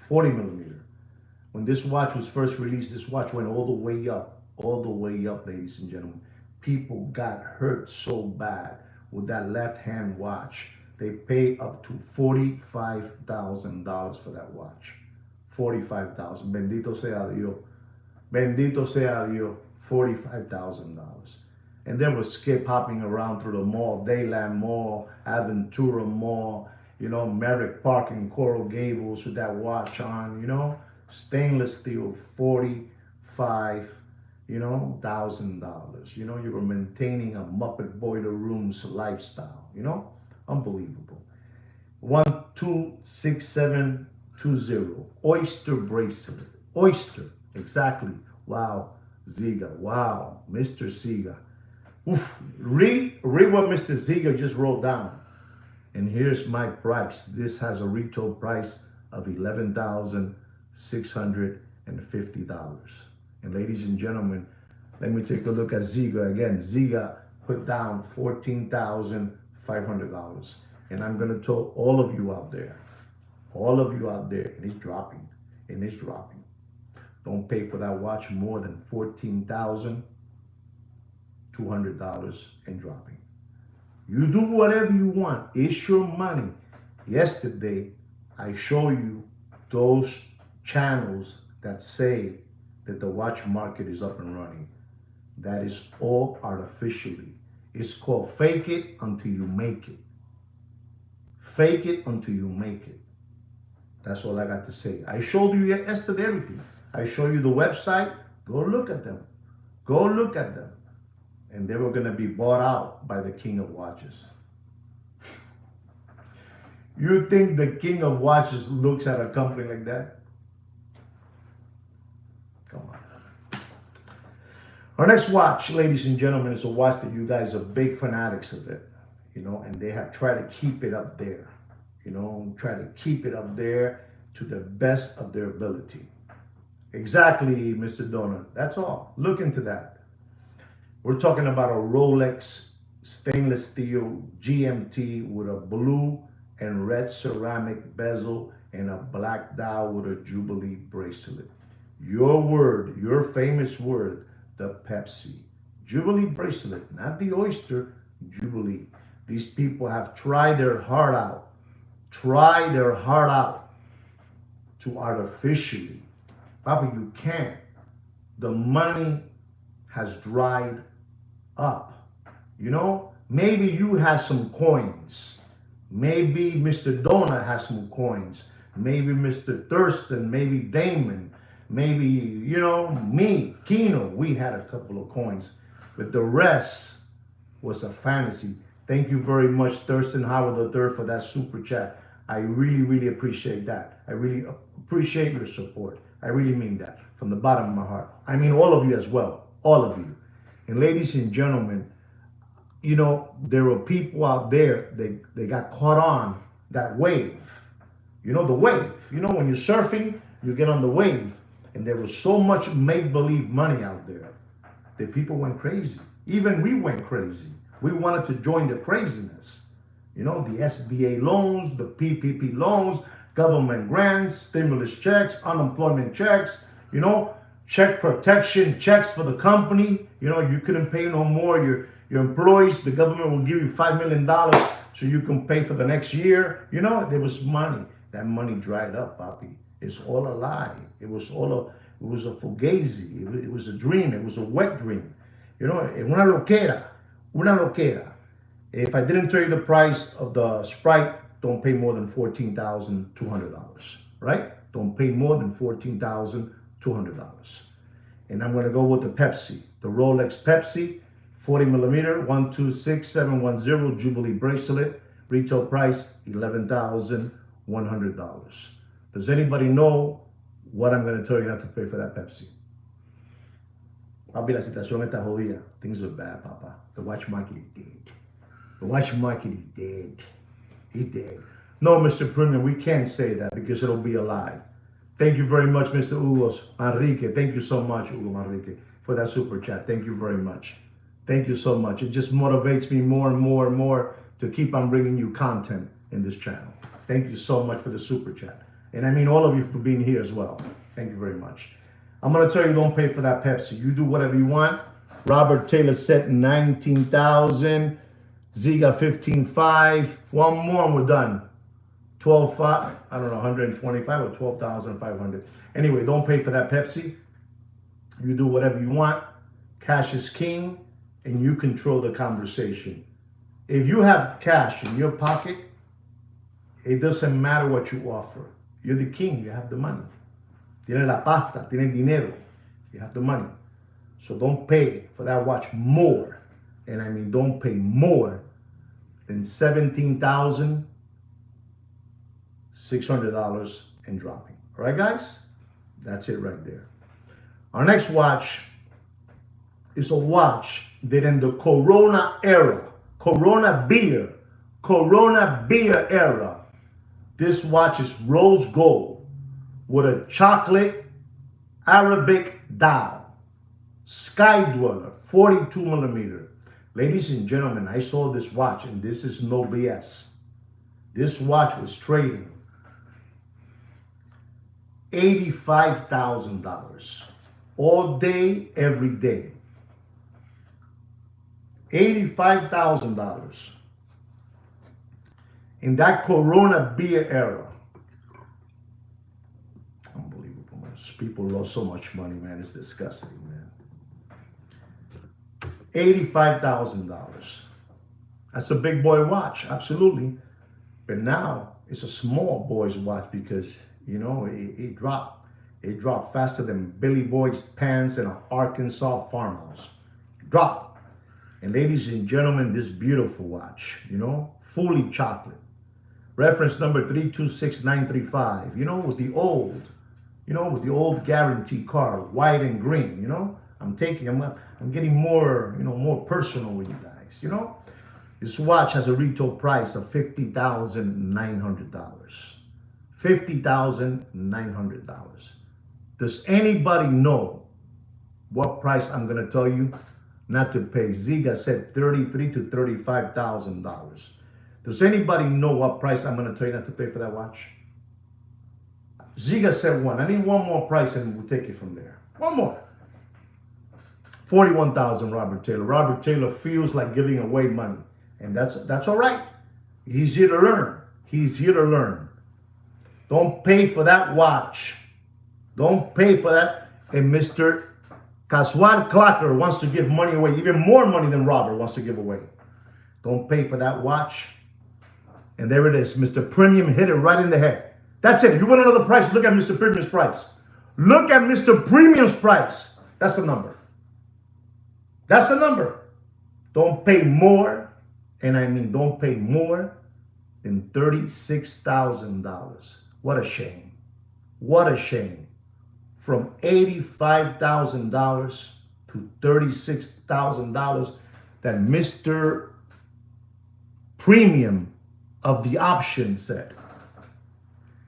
40 millimeter. When this watch was first released, this watch went all the way up, ladies and gentlemen. People got hurt so bad with that left-hand watch. They pay up to $45,000 for that watch. 45,000. Bendito sea Dios. Bendito sea Dios. $45,000. And they were skip hopping around through the mall, Dayland Mall, Aventura Mall, you know, Merrick Park and Coral Gables with that watch on, you know, stainless steel, $45,000. You know, $1,000. You know, you were maintaining a Muppet Boiler Rooms lifestyle. You know, unbelievable. 126720. Oyster bracelet. Oyster. Exactly. Wow. Ziga. Wow. Mr. Ziga. Oof. Read what Mr. Ziga just wrote down. And here's my price. This has a retail price of $11,650. And ladies and gentlemen, let me take a look at Ziga again. Ziga put down $14,500. And I'm going to tell all of you out there, and it's dropping, Don't pay for that watch more than $14,200 and dropping. You do whatever you want. It's your money. Yesterday, I show you those channels that say that the watch market is up and running. That is all artificially. It's called fake it until you make it. Fake it until you make it. That's all I got to say. I showed you yesterday everything. I show you the website. Go look at them. Go look at them. And they were going to be bought out by the king of watches. You think the king of watches looks at a company like that? Come on. Our next watch, ladies and gentlemen, is a watch that you guys are big fanatics of it, you know, and they have tried to keep it up there, you know, try to keep it up there to the best of their ability. Exactly, Mr. Donor. That's all. Look into that. We're talking about a Rolex stainless steel GMT with a blue and red ceramic bezel and a black dial with a Jubilee bracelet. Your word, your famous word, the Pepsi. Jubilee bracelet, not the oyster, Jubilee. These people have tried their heart out, to artificially. Papa, you can't. The money has dried up. You know, maybe you have some coins. Maybe Mr. Donut has some coins. Maybe Mr. Thurston, maybe Damon, maybe, you know, me, Keno, we had a couple of coins. But the rest was a fantasy. Thank you very much, Thurston Howard III, for that super chat. I really, really appreciate that. I really appreciate your support. I really mean that from the bottom of my heart. I mean all of you as well, all of you. And ladies and gentlemen, you know, there were people out there, they got caught on that wave. You know, the wave. You know, when you're surfing, you get on the wave. And there was so much make-believe money out there that people went crazy. Even we went crazy. We wanted to join the craziness. You know, the SBA loans, the PPP loans, government grants, stimulus checks, unemployment checks, you know, check protection checks for the company. You know, you couldn't pay no more. Your employees, the government will give you $5 million so you can pay for the next year. You know, there was money. That money dried up, Papi. It's all a lie. It was a fugazi. It was a dream. It was a wet dream. You know, una loquera, una loquera. If I didn't tell you the price of the Sprite, don't pay more than $14,200, right? Don't pay more than $14,200. And I'm going to go with the Pepsi, the Rolex Pepsi, 40 millimeter, 126710 Jubilee bracelet, retail price $11,100. Does anybody know what I'm going to tell you not to pay for that Pepsi? Papi, la situación está jodida. Things are bad, Papa. The watch market is dead. The watch market is dead. He's dead. No, Mr. Premium, we can't say that because it'll be a lie. Thank you very much, Mr. Hugo Manrique. Thank you so much, Hugo Manrique, for that super chat. Thank you very much. Thank you so much. It just motivates me more and more and more to keep on bringing you content in this channel. Thank you so much for the super chat. And I mean all of you for being here as well. Thank you very much. I'm going to tell you, don't pay for that Pepsi. You do whatever you want. Robert Taylor set 19,000. Ziga 15.5. One more and we're done. 12.5. I don't know, 125 or 12,500. Anyway, don't pay for that Pepsi. You do whatever you want. Cash is king and you control the conversation. If you have cash in your pocket, it doesn't matter what you offer. You're the king. You have the money. Tiene la pasta. Tiene dinero. You have the money. So don't pay for that watch more. And I mean, don't pay more than $17,600 and dropping. All right, guys? That's it right there. Our next watch is a watch that in the Corona era, Corona beer era, this watch is rose gold with a chocolate Arabic dial. Sky Dweller, 42 millimeter. Ladies and gentlemen, I saw this watch and this is no BS. This watch was trading $85,000 all day, every day. $85,000 in that Corona beer era. Unbelievable, man. People lost so much money, man. It's disgusting, man. $85,000. That's a big boy watch, absolutely. But now it's a small boy's watch because, you know, it dropped. It dropped faster than Billy Boyd's pants in an Arkansas farmhouse. Dropped. And ladies and gentlemen, this beautiful watch, you know, fully chocolate. Reference number 326935, you know, with the old guarantee card, white and green, you know. I'm getting more, you know, more personal with you guys, you know. This watch has a retail price of $50,900. $50,900. Does anybody know what price I'm going to tell you not to pay? Ziga said $33,000 to $35,000. Does anybody know what price I'm going to tell you not to pay for that watch? Ziga said one. I need one more price and we'll take it from there. One more. 41,000, Robert Taylor. Robert Taylor feels like giving away money. And that's all right. He's here to learn. He's here to learn. Don't pay for that watch. Don't pay for that. And Mr. Casual Clocker wants to give money away. Even more money than Robert wants to give away. Don't pay for that watch. And there it is. Mr. Premium hit it right in the head. That's it. If you want to know the price, look at Mr. Premium's price. Look at Mr. Premium's price. That's the number. That's the number. Don't pay more, and I mean don't pay more than $36,000. What a shame. What a shame. From $85,000 to $36,000 that Mr. Premium of the option said.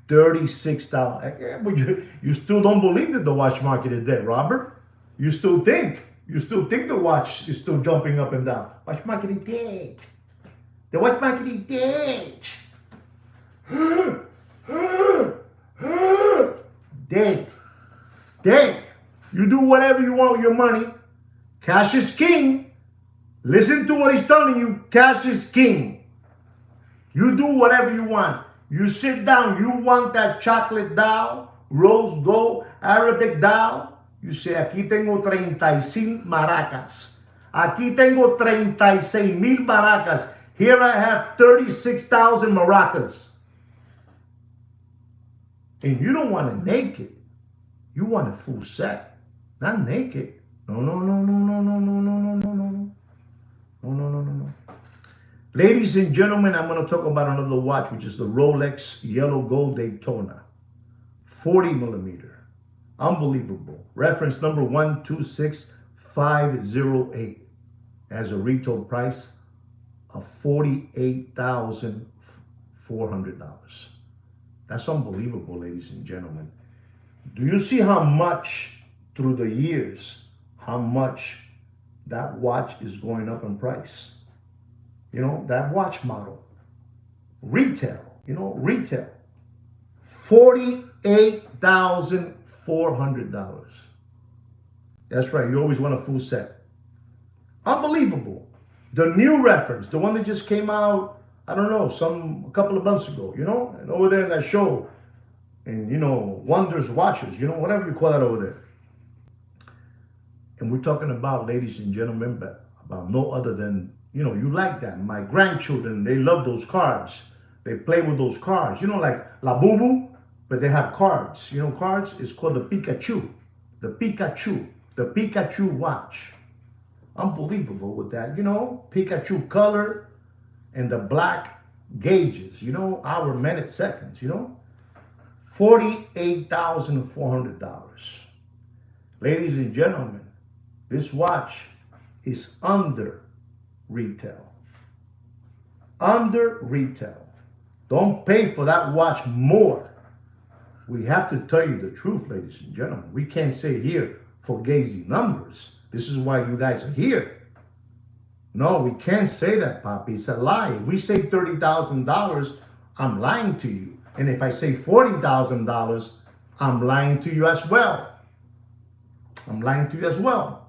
$36,000. You still don't believe that the watch market is dead, Robert. You still think the watch is still jumping up and down. Watch market is dead. The watch market is dead. Dead. Dead. You do whatever you want with your money. Cash is king. Listen to what he's telling you. Cash is king. You do whatever you want. You sit down. You want that chocolate dial, rose gold, Arabic dial. You say, aquí tengo 36 maracas. Aquí tengo 36,000 maracas. Here I have 36,000 maracas. And you don't want it naked. You want a full set. Not naked. No, no, no, no, no, no, no, no, no, no, no. No, no, no, no, no. Ladies and gentlemen, I'm going to talk about another watch, which is the Rolex Yellow Gold Daytona. 40 millimeter. Unbelievable. Reference number 126508. Has a retail price of $48,400. That's unbelievable, ladies and gentlemen. Do you see how much through the years, how much that watch is going up in price? You know, that watch model. Retail, retail. $48,400. That's right, you always want a full set. Unbelievable. The new reference, the one that just came out, I don't know, a couple of months ago, and over there in that show, and Wonders Watches, whatever you call that over there. And we're talking about, ladies and gentlemen, about no other than, you like that. My grandchildren, they love those cards. They play with those cards, like La Boo Boo, but they have cards. Cards is called the Pikachu. The Pikachu watch. Unbelievable with that, Pikachu color and the black gauges, hour, minute, seconds, $48,400. Ladies and gentlemen, this watch is under retail. Under retail. Don't pay for that watch more. We have to tell you the truth, ladies and gentlemen. We can't say here fugazi numbers. This is why you guys are here. No, we can't say that, Poppy. It's a lie. If we say $30,000, I'm lying to you. And if I say $40,000, I'm lying to you as well. I'm lying to you as well.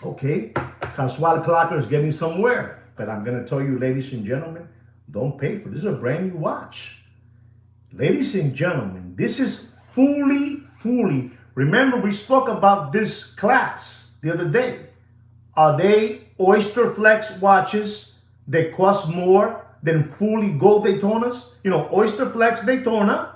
Okay, Casual Clocker is getting somewhere. But I'm going to tell you, ladies and gentlemen, don't pay for this. This is a brand new watch. Ladies and gentlemen, this is fully. Remember, we spoke about this class the other day. Are they Oyster Flex watches that cost more than fully gold Daytonas? Oyster Flex Daytona,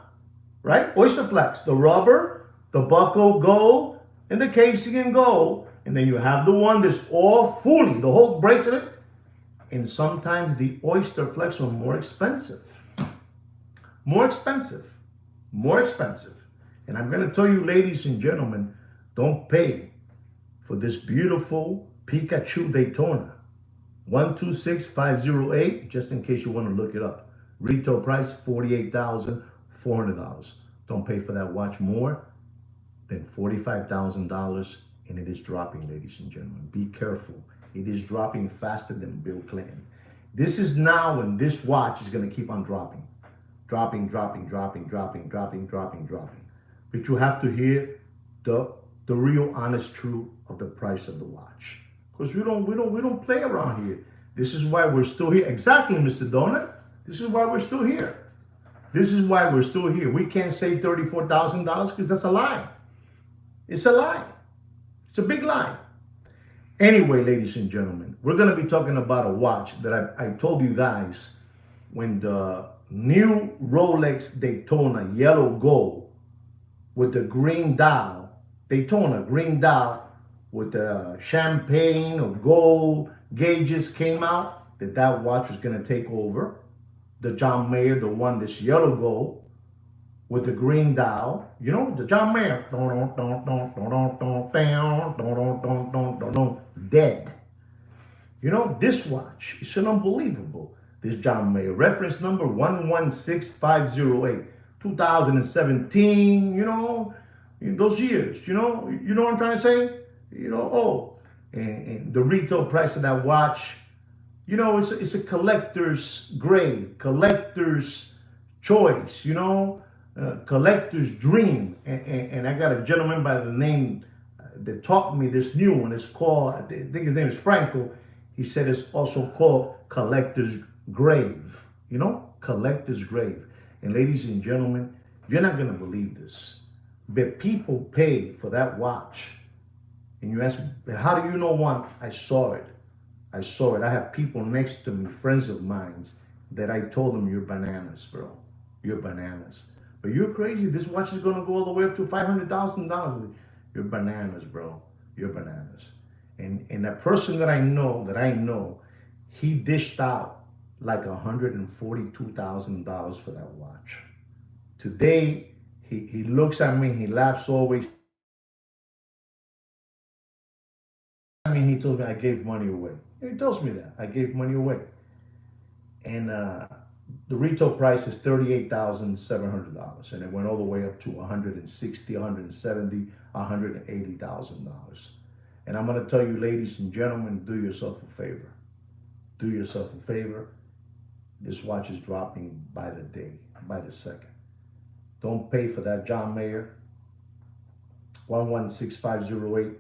right? Oyster Flex, the rubber, the buckle gold, and the casing in gold. And then you have the one that's all fully, the whole bracelet. And sometimes the Oyster Flex are more expensive. More expensive. And I'm going to tell you, ladies and gentlemen, don't pay for this beautiful Pikachu Daytona. 126508, just in case you want to look it up. Retail price, $48,400. Don't pay for that watch more than $45,000, and it is dropping, ladies and gentlemen. Be careful. It is dropping faster than Bill Clinton. This is now when this watch is going to keep on dropping. Dropping, dropping, dropping, dropping, dropping, dropping, dropping. But you have to hear the real honest truth of the price of the watch. Because we don't play around here. This is why we're still here. Exactly, Mr. Donut. This is why we're still here. This is why we're still here. We can't say $34,000 because that's a lie. It's a lie. It's a big lie. Anyway, ladies and gentlemen, we're going to be talking about a watch that I told you guys when the new Rolex Daytona yellow gold with the green dial, Daytona green dial with the champagne or gold gauges came out, that watch was going to take over. The John Mayer, the one, this yellow gold with the green dial, you know, the John Mayer, dead. You know, this watch is an unbelievable. This John Mayer, reference number 116508, 2017, you know, in those years, you know what I'm trying to say? You know, and the retail price of that watch, you know, it's a collector's grade, collector's choice, you know, collector's dream. And I got a gentleman by the name that taught me this new one. It's called, I think his name is Franco. He said it's also called collector's grave, you know, collector's grave. And ladies and gentlemen, you're not going to believe this, but people pay for that watch. And you ask me, how do you know one? I saw it. I saw it. I have people next to me, friends of mine, that I told them, you're bananas, bro. You're bananas. But you're crazy. This watch is going to go all the way up to $500,000. You're bananas, bro. You're bananas. And that person that I know, he dished out like $142,000 for that watch. Today, he looks at me, he laughs always. I mean, he told me I gave money away. He tells me that I gave money away. And the retail price is $38,700, and it went all the way up to $160,000, $170,000, $180,000. And I'm going to tell you, ladies and gentlemen, do yourself a favor. Do yourself a favor. This watch is dropping by the day, by the second. Don't pay for that John Mayer 116508.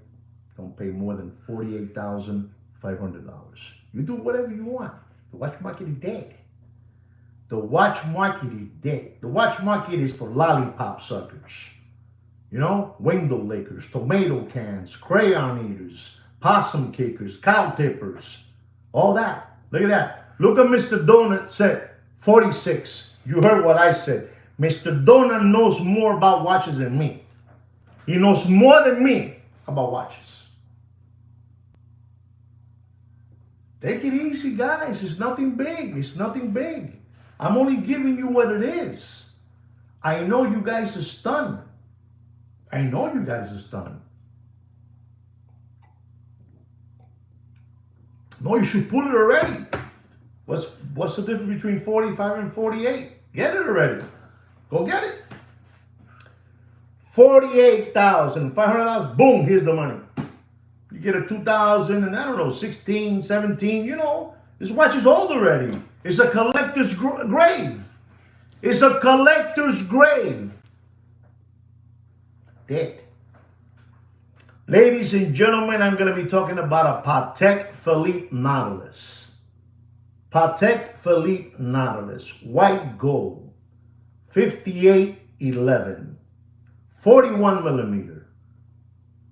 Don't pay more than $48,500. You do whatever you want. The watch market is dead. The watch market is dead. The watch market is for lollipop suckers. You know, window lickers, tomato cans, crayon eaters, possum kickers, cow tippers, all that. Look at that. Look at Mr. Donut said 46. You heard what I said. Mr. Donut knows more about watches than me. He knows more than me about watches. Take it easy, guys. It's nothing big. It's nothing big. I'm only giving you what it is. I know you guys are stunned. I know you guys are stunned. No, you should pull it already. What's the difference between 45 and 48? Get it already. Go get it. $48,500. Boom, here's the money. You get a 2000 and I don't know, 16, 17, you know. This watch is old already. It's a collector's grave. It's a collector's grave. Dead. Ladies and gentlemen, I'm going to be talking about a Patek Philippe Nautilus. Patek Philippe Nautilus, white gold, 5811, 41 millimeter.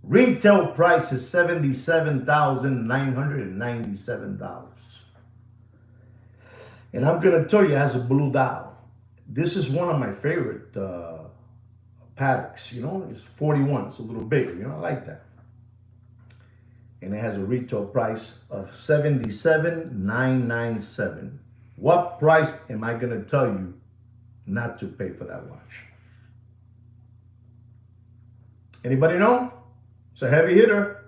Retail price is $77,997. And I'm going to tell you, it has a blue dial. This is one of my favorite Pateks, you know, it's 41, it's a little bigger, you know, I like that. And it has a retail price of $77,997. What price am I going to tell you not to pay for that watch? Anybody know? It's a heavy hitter.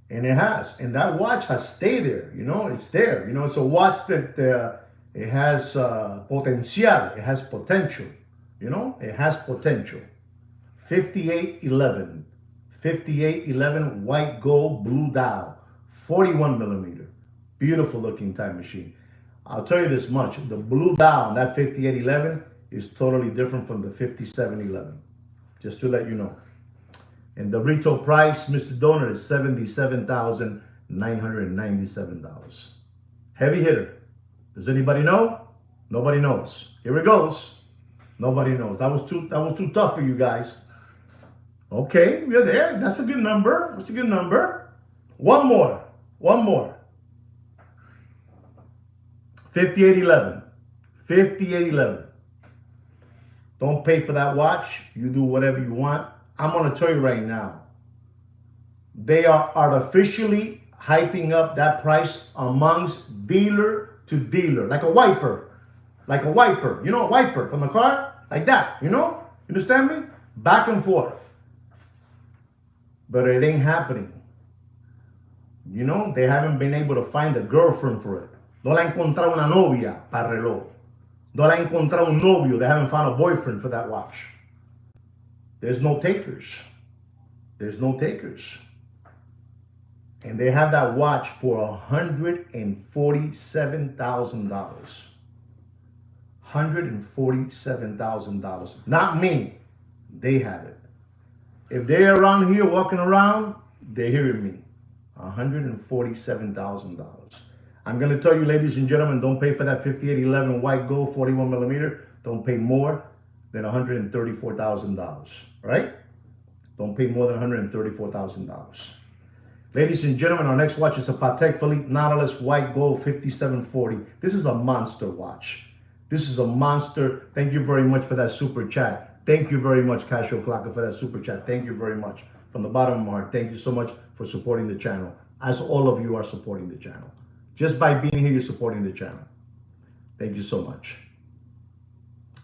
And it has. And that watch has stayed there, you know, it's there. You know, it's a watch that it has potential. It has potential, you know, it has potential. 5811. 5811 white gold blue dial, 41 millimeter. Beautiful looking time machine. I'll tell you this much. The blue dial, that 5811, is totally different from the 5711. Just to let you know. And the retail price, Mr. Donor, is $77,997. Heavy hitter. Does anybody know? Nobody knows. Here it goes. Nobody knows. That was too tough for you guys. Okay, you're there. That's a good number. That's a good number. One more. One more. 5811. 5811. Don't pay for that watch. You do whatever you want. I'm going to tell you right now. They are artificially hyping up that price amongst dealer to dealer. Like a wiper. Like a wiper. You know, a wiper from the car? Like that. You know? You understand me? Back and forth. But it ain't happening. You know, they haven't been able to find a girlfriend for it. No la han encontrado una novia para reloj. No la han encontrado un novio. They haven't found a boyfriend for that watch. There's no takers. There's no takers. And they have that watch for $147,000. $147,000. Not me. They have it. If they're around here walking around, they're hearing me. $147,000. I'm going to tell you, ladies and gentlemen, don't pay for that 5811 white gold 41 millimeter. Don't pay more than $134,000. Right? Don't pay more than $134,000. Ladies and gentlemen, our next watch is a Patek Philippe Nautilus white gold 5740. This is a monster watch. This is a monster. Thank you very much for that super chat. Thank you very much, Casio Clocker, for that super chat. Thank you very much. From the bottom of my heart, thank you so much for supporting the channel. As all of you are supporting the channel. Just by being here, you're supporting the channel. Thank you so much.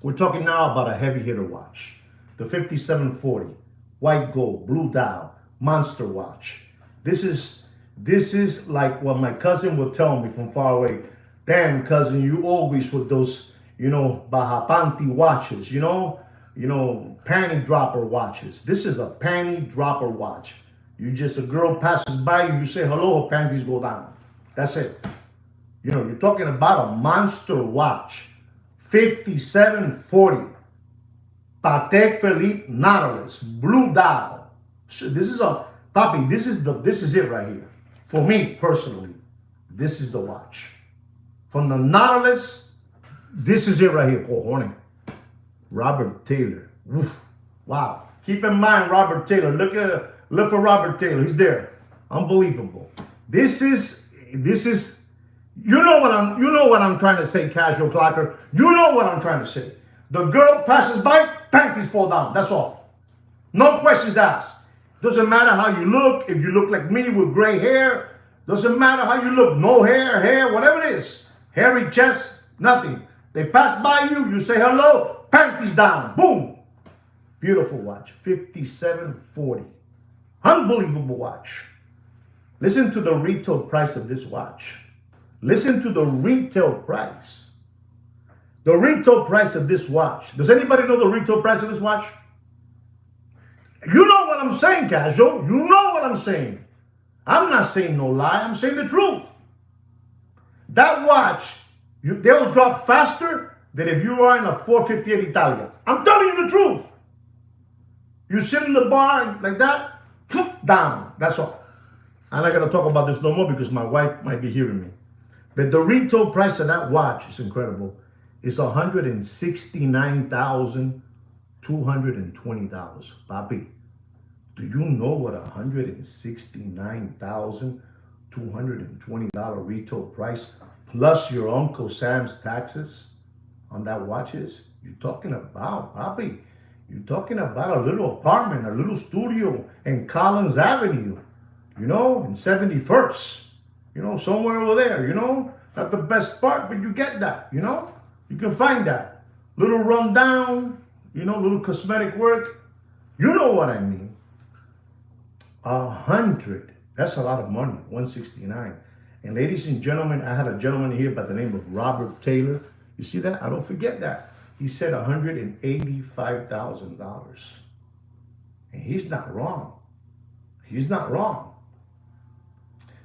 We're talking now about a heavy hitter watch. The 5740, white gold, blue dial, monster watch. This is like what my cousin would tell me from far away. Damn, cousin, you always with those, you know, Baja Panty watches, you know, panty dropper watches. This is a panty dropper watch. You just, a girl passes by you, you say hello, her panties go down. That's it. You know, you're talking about a monster watch. 5740. Patek Philippe Nautilus, blue dial. This is a, Papi, this is it right here. For me, personally, this is the watch. From the Nautilus, this is it right here, cojones. Robert Taylor. Oof. Wow. Keep in mind, Robert Taylor. Look for Robert Taylor. He's there. Unbelievable. This is, you know what I'm trying to say, Casual Clocker. You know what I'm trying to say. The girl passes by, panties fall down. That's all. No questions asked. Doesn't matter how you look. If you look like me with gray hair, doesn't matter how you look. No hair, whatever it is. Hairy chest, nothing. They pass by you, you say hello, panties down, boom. Beautiful watch, 5740. Unbelievable watch. Listen to the retail price of this watch. Listen to the retail price. The retail price of this watch. Does anybody know the retail price of this watch? You know what I'm saying, Casual. You know what I'm saying. I'm not saying no lie. I'm saying the truth. That watch, they'll drop faster than if you are in a 458 Italia. I'm telling you the truth. You sit in the bar like that, down. That's all. I'm not going to talk about this no more because my wife might be hearing me. But the retail price of that watch is incredible. It's $169,220. Papi, do you know what $169,220 retail price plus your Uncle Sam's taxes on that watch is? You're talking about, Papi, you're talking about a little apartment, a little studio in Collins Avenue, you know, in 71st, you know, somewhere over there, you know, not the best part, but you get that, you know, you can find that. Little rundown, you know, little cosmetic work, you know what I mean. 100, that's a lot of money, 169. And ladies and gentlemen, I had a gentleman here by the name of Robert Taylor. You see that? I don't forget that. He said $185,000. And he's not wrong. He's not wrong.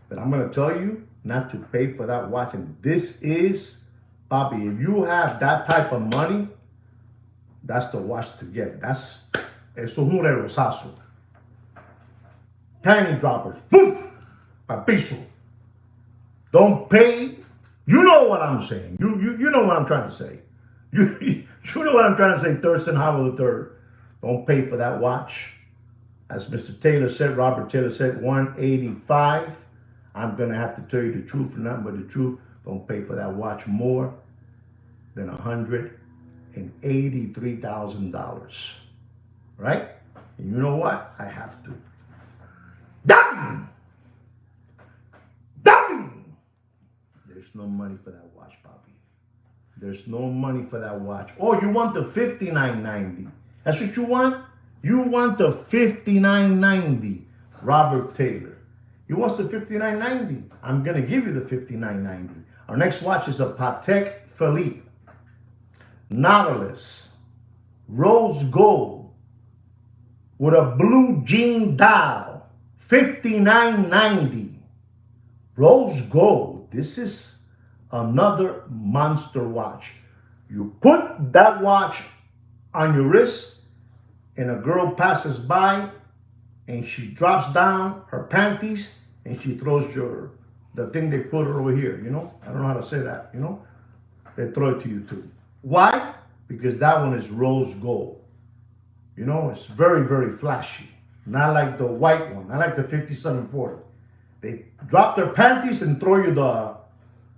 But I'm going to tell you not to pay for that watch. And this is Bobby, if you have that type of money, that's the watch to get. Eso es un relosazo. Panty droppers. Poof! Papizo. Don't pay. You know what I'm saying. You know what I'm trying to say. You know what I'm trying to say, Thurston Howell III. Don't pay for that watch. As Mr. Taylor said, Robert Taylor said, 185. I'm going to have to tell you the truth and nothing but the truth. Don't pay for that watch more than $183,000. Right? And you know what? I have to. Done! Done! There's no money for that watch, Bobby. There's no money for that watch. Oh, you want the $59.90. That's what you want? You want the $59.90, Robert Taylor. You want the $59.90? I'm going to give you the $59.90. Our next watch is a Patek Philippe. Nautilus. Rose gold. With a blue jean dial. $59.90. Rose gold. This is another monster watch. You put that watch on your wrist and a girl passes by and she drops down her panties and she throws the thing they put her over here, you know? I don't know how to say that, you know? They throw it to you too. Why? Because that one is rose gold. You know, it's very, very flashy. Not like the white one, not like the 5740. They drop their panties and throw you the,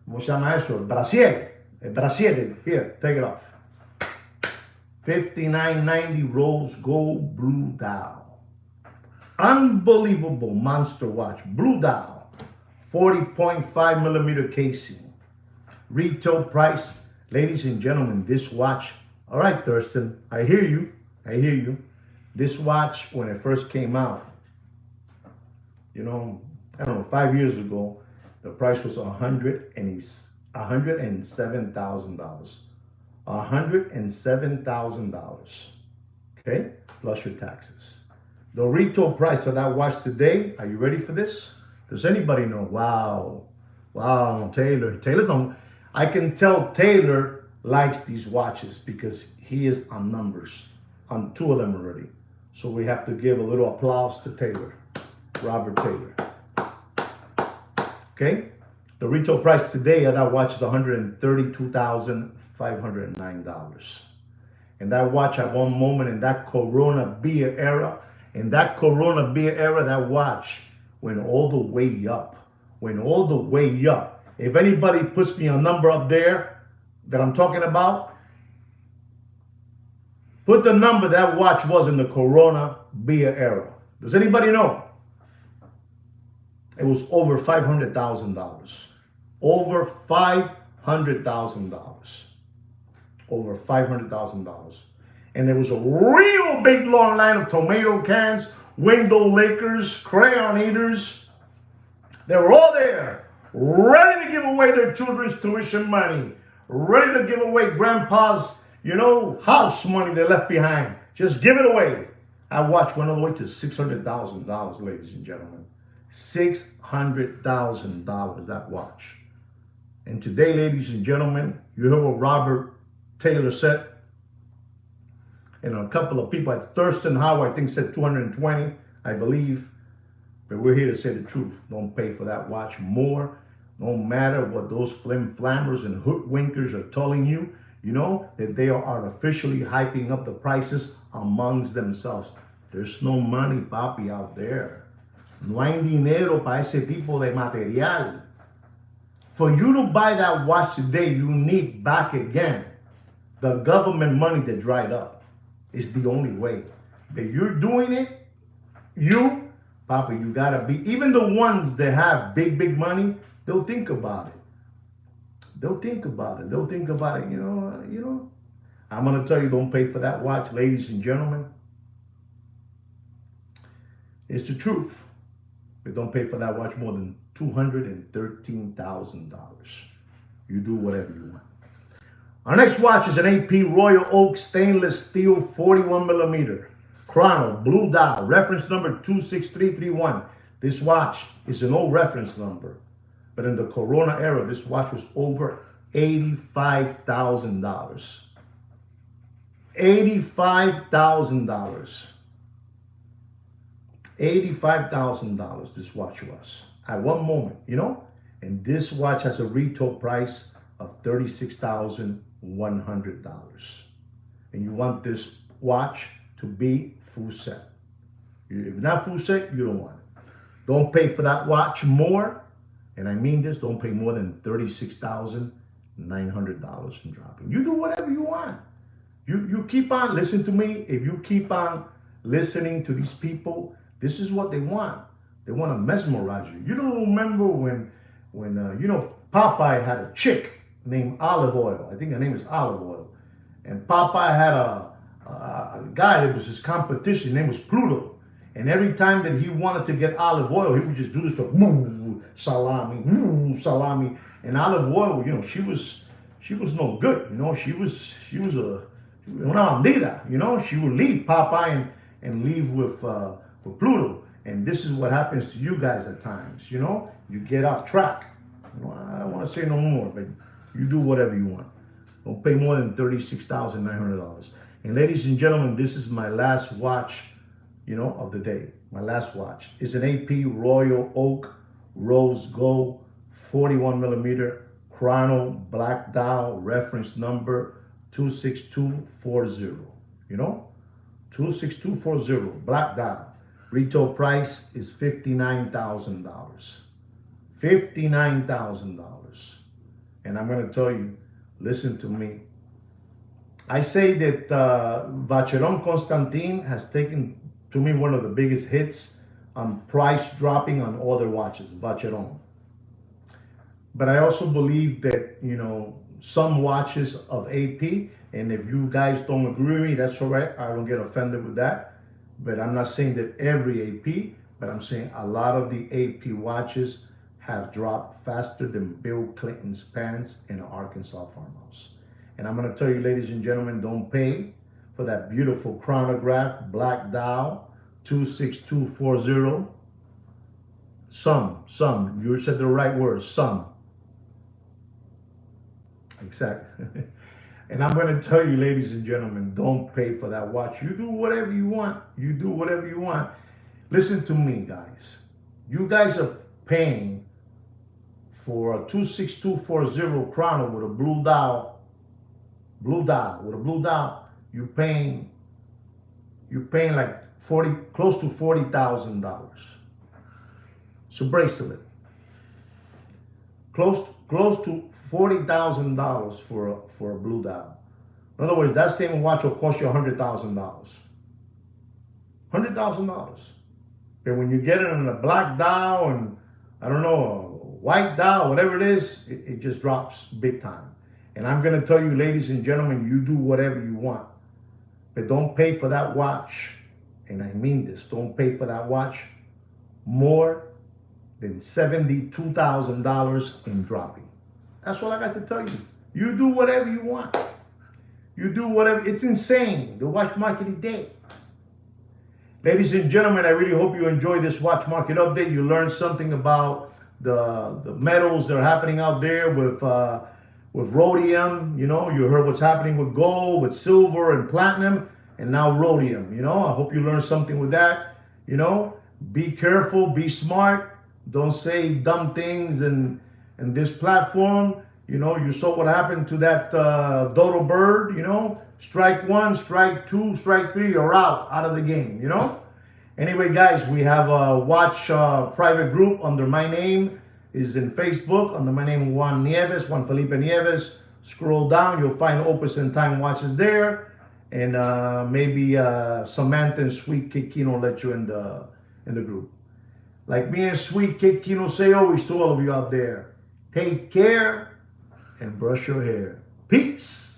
¿cómo se llama eso? El brasier. Here, take it off. $59.90 rose gold blue dial. Unbelievable monster watch. Blue dial. 40.5 millimeter casing. Retail price. Ladies and gentlemen, this watch. All right, Thurston, I hear you. This watch, when it first came out, you know, I don't know, 5 years ago, the price was $107,000. $107,000. Okay, plus your taxes. The retail price for that watch today, are you ready for this? Does anybody know? Wow, Taylor's on. I can tell Taylor likes these watches because he is on numbers, on 2 of them already. So we have to give a little applause to Taylor, Robert Taylor. Okay, the retail price today of that watch is $132,509. And that watch at one moment in that Corona beer era, that watch went all the way up. If anybody puts me a number up there that I'm talking about, put the number that watch was in the Corona beer era. Does anybody know? It was over $500,000. Over $500,000. Over $500,000. And there was a real big long line of tomato cans, window lickers, crayon eaters. They were all there, ready to give away their children's tuition money, ready to give away grandpa's, house money they left behind. Just give it away. That watch went all the way to $600,000, ladies and gentlemen. $600,000, that watch. And today, ladies and gentlemen, you heard what Robert Taylor said. And a couple of people at Thurston Howell, I think, said 220, I believe. But we're here to say the truth. Don't pay for that watch more. No matter what those flim-flammers and hoodwinkers are telling you, that they are artificially hyping up the prices amongst themselves. There's no money, papi, out there. No hay dinero para ese tipo de material. For you to buy that watch today, you need back again the government money that dried up. It's the only way. That you're doing it, papi, you gotta be, even the ones that have big money, they'll think about it. They'll think about it, I'm gonna tell you, don't pay for that watch, ladies and gentlemen. It's the truth. But don't pay for that watch more than $213,000. You do whatever you want. Our next watch is an AP Royal Oak stainless steel 41 millimeter chrono, blue dial, reference number 26331. This watch is an old reference number, but in the Corona era, this watch was over $85,000. $85,000. $85,000 this watch was at one moment, you know? And this watch has a retail price of $36,100. And you want this watch to be full set. If not full set, you don't want it. Don't pay for that watch more, and I mean this, don't pay more than $36,900 in dropping. You do whatever you want. You keep on, listen to me, if you keep on listening to these people, this is what they want. They want to mesmerize you. You don't remember when you know, Popeye had a chick named Olive Oil. I think her name is Olive Oil. And Popeye had a guy that was his competition. His name was Pluto. And every time that he wanted to get olive oil, he would just do this stuff, salami, salami. And Olive Oil, you know, she was no good. You know, she was una bandida. You know, she would leave Popeye and leave with Pluto. And this is what happens to you guys at times. You know, you get off track. You know, I don't want to say no more, but you do whatever you want. Don't pay more than $36,900. And ladies and gentlemen, this is my last watch, you know, of the day. My last watch. It's an AP Royal Oak Rose Gold 41 millimeter chrono black dial, reference number 26240. You know, 26240 black dial. Retail price is $59,000. $59,000. And I'm going to tell you, listen to me. I say that Vacheron Constantin has taken, to me, one of the biggest hits on price dropping on other watches, Vacheron. But I also believe that, you know, some watches of AP, and if you guys don't agree with me, that's all right. I don't get offended with that. But I'm not saying that every AP, but I'm saying a lot of the AP watches have dropped faster than Bill Clinton's pants in an Arkansas farmhouse. And I'm going to tell you, ladies and gentlemen, don't pay for that beautiful chronograph, black dial, 26240. Some, you said the right word, some. Exactly. And I'm going to tell you, ladies and gentlemen, don't pay for that watch. You do whatever you want. You do whatever you want. Listen to me, guys. You guys are paying for a 26240 chrono with a blue dial, you're paying like close to $40,000. So bracelet, close to $40,000 for a blue dial. In other words, that same watch will cost you $100,000. $100,000. And when you get it on a black dial and I don't know, a white dial, whatever it is, it just drops big time. And I'm going to tell you, ladies and gentlemen, you do whatever you want. But don't pay for that watch, and I mean this, don't pay for that watch more than $72,000 in dropping. That's all I got to tell you. You do whatever you want. You do whatever. It's insane, the watch market is dead. Ladies and gentlemen, I really hope you enjoyed this watch market update. You learned something about the metals that are happening out there with rhodium. You know, you heard what's happening with gold, with silver and platinum, and now rhodium. You know, I hope you learned something with that. You know, be careful, be smart. Don't say dumb things in this platform. You know, you saw what happened to that dodo bird. You know, strike one, strike two, strike three, you're out of the game. You know. Anyway, guys, we have a watch private group under my name. Is in Facebook under my name, Juan Felipe Nieves. Scroll down, you'll find Opus and Time watches there, and maybe Samantha and Sweet Kid Kino let you in the group. Like me and Sweet Kid Kino say always to all of you out there, take care and brush your hair. Peace.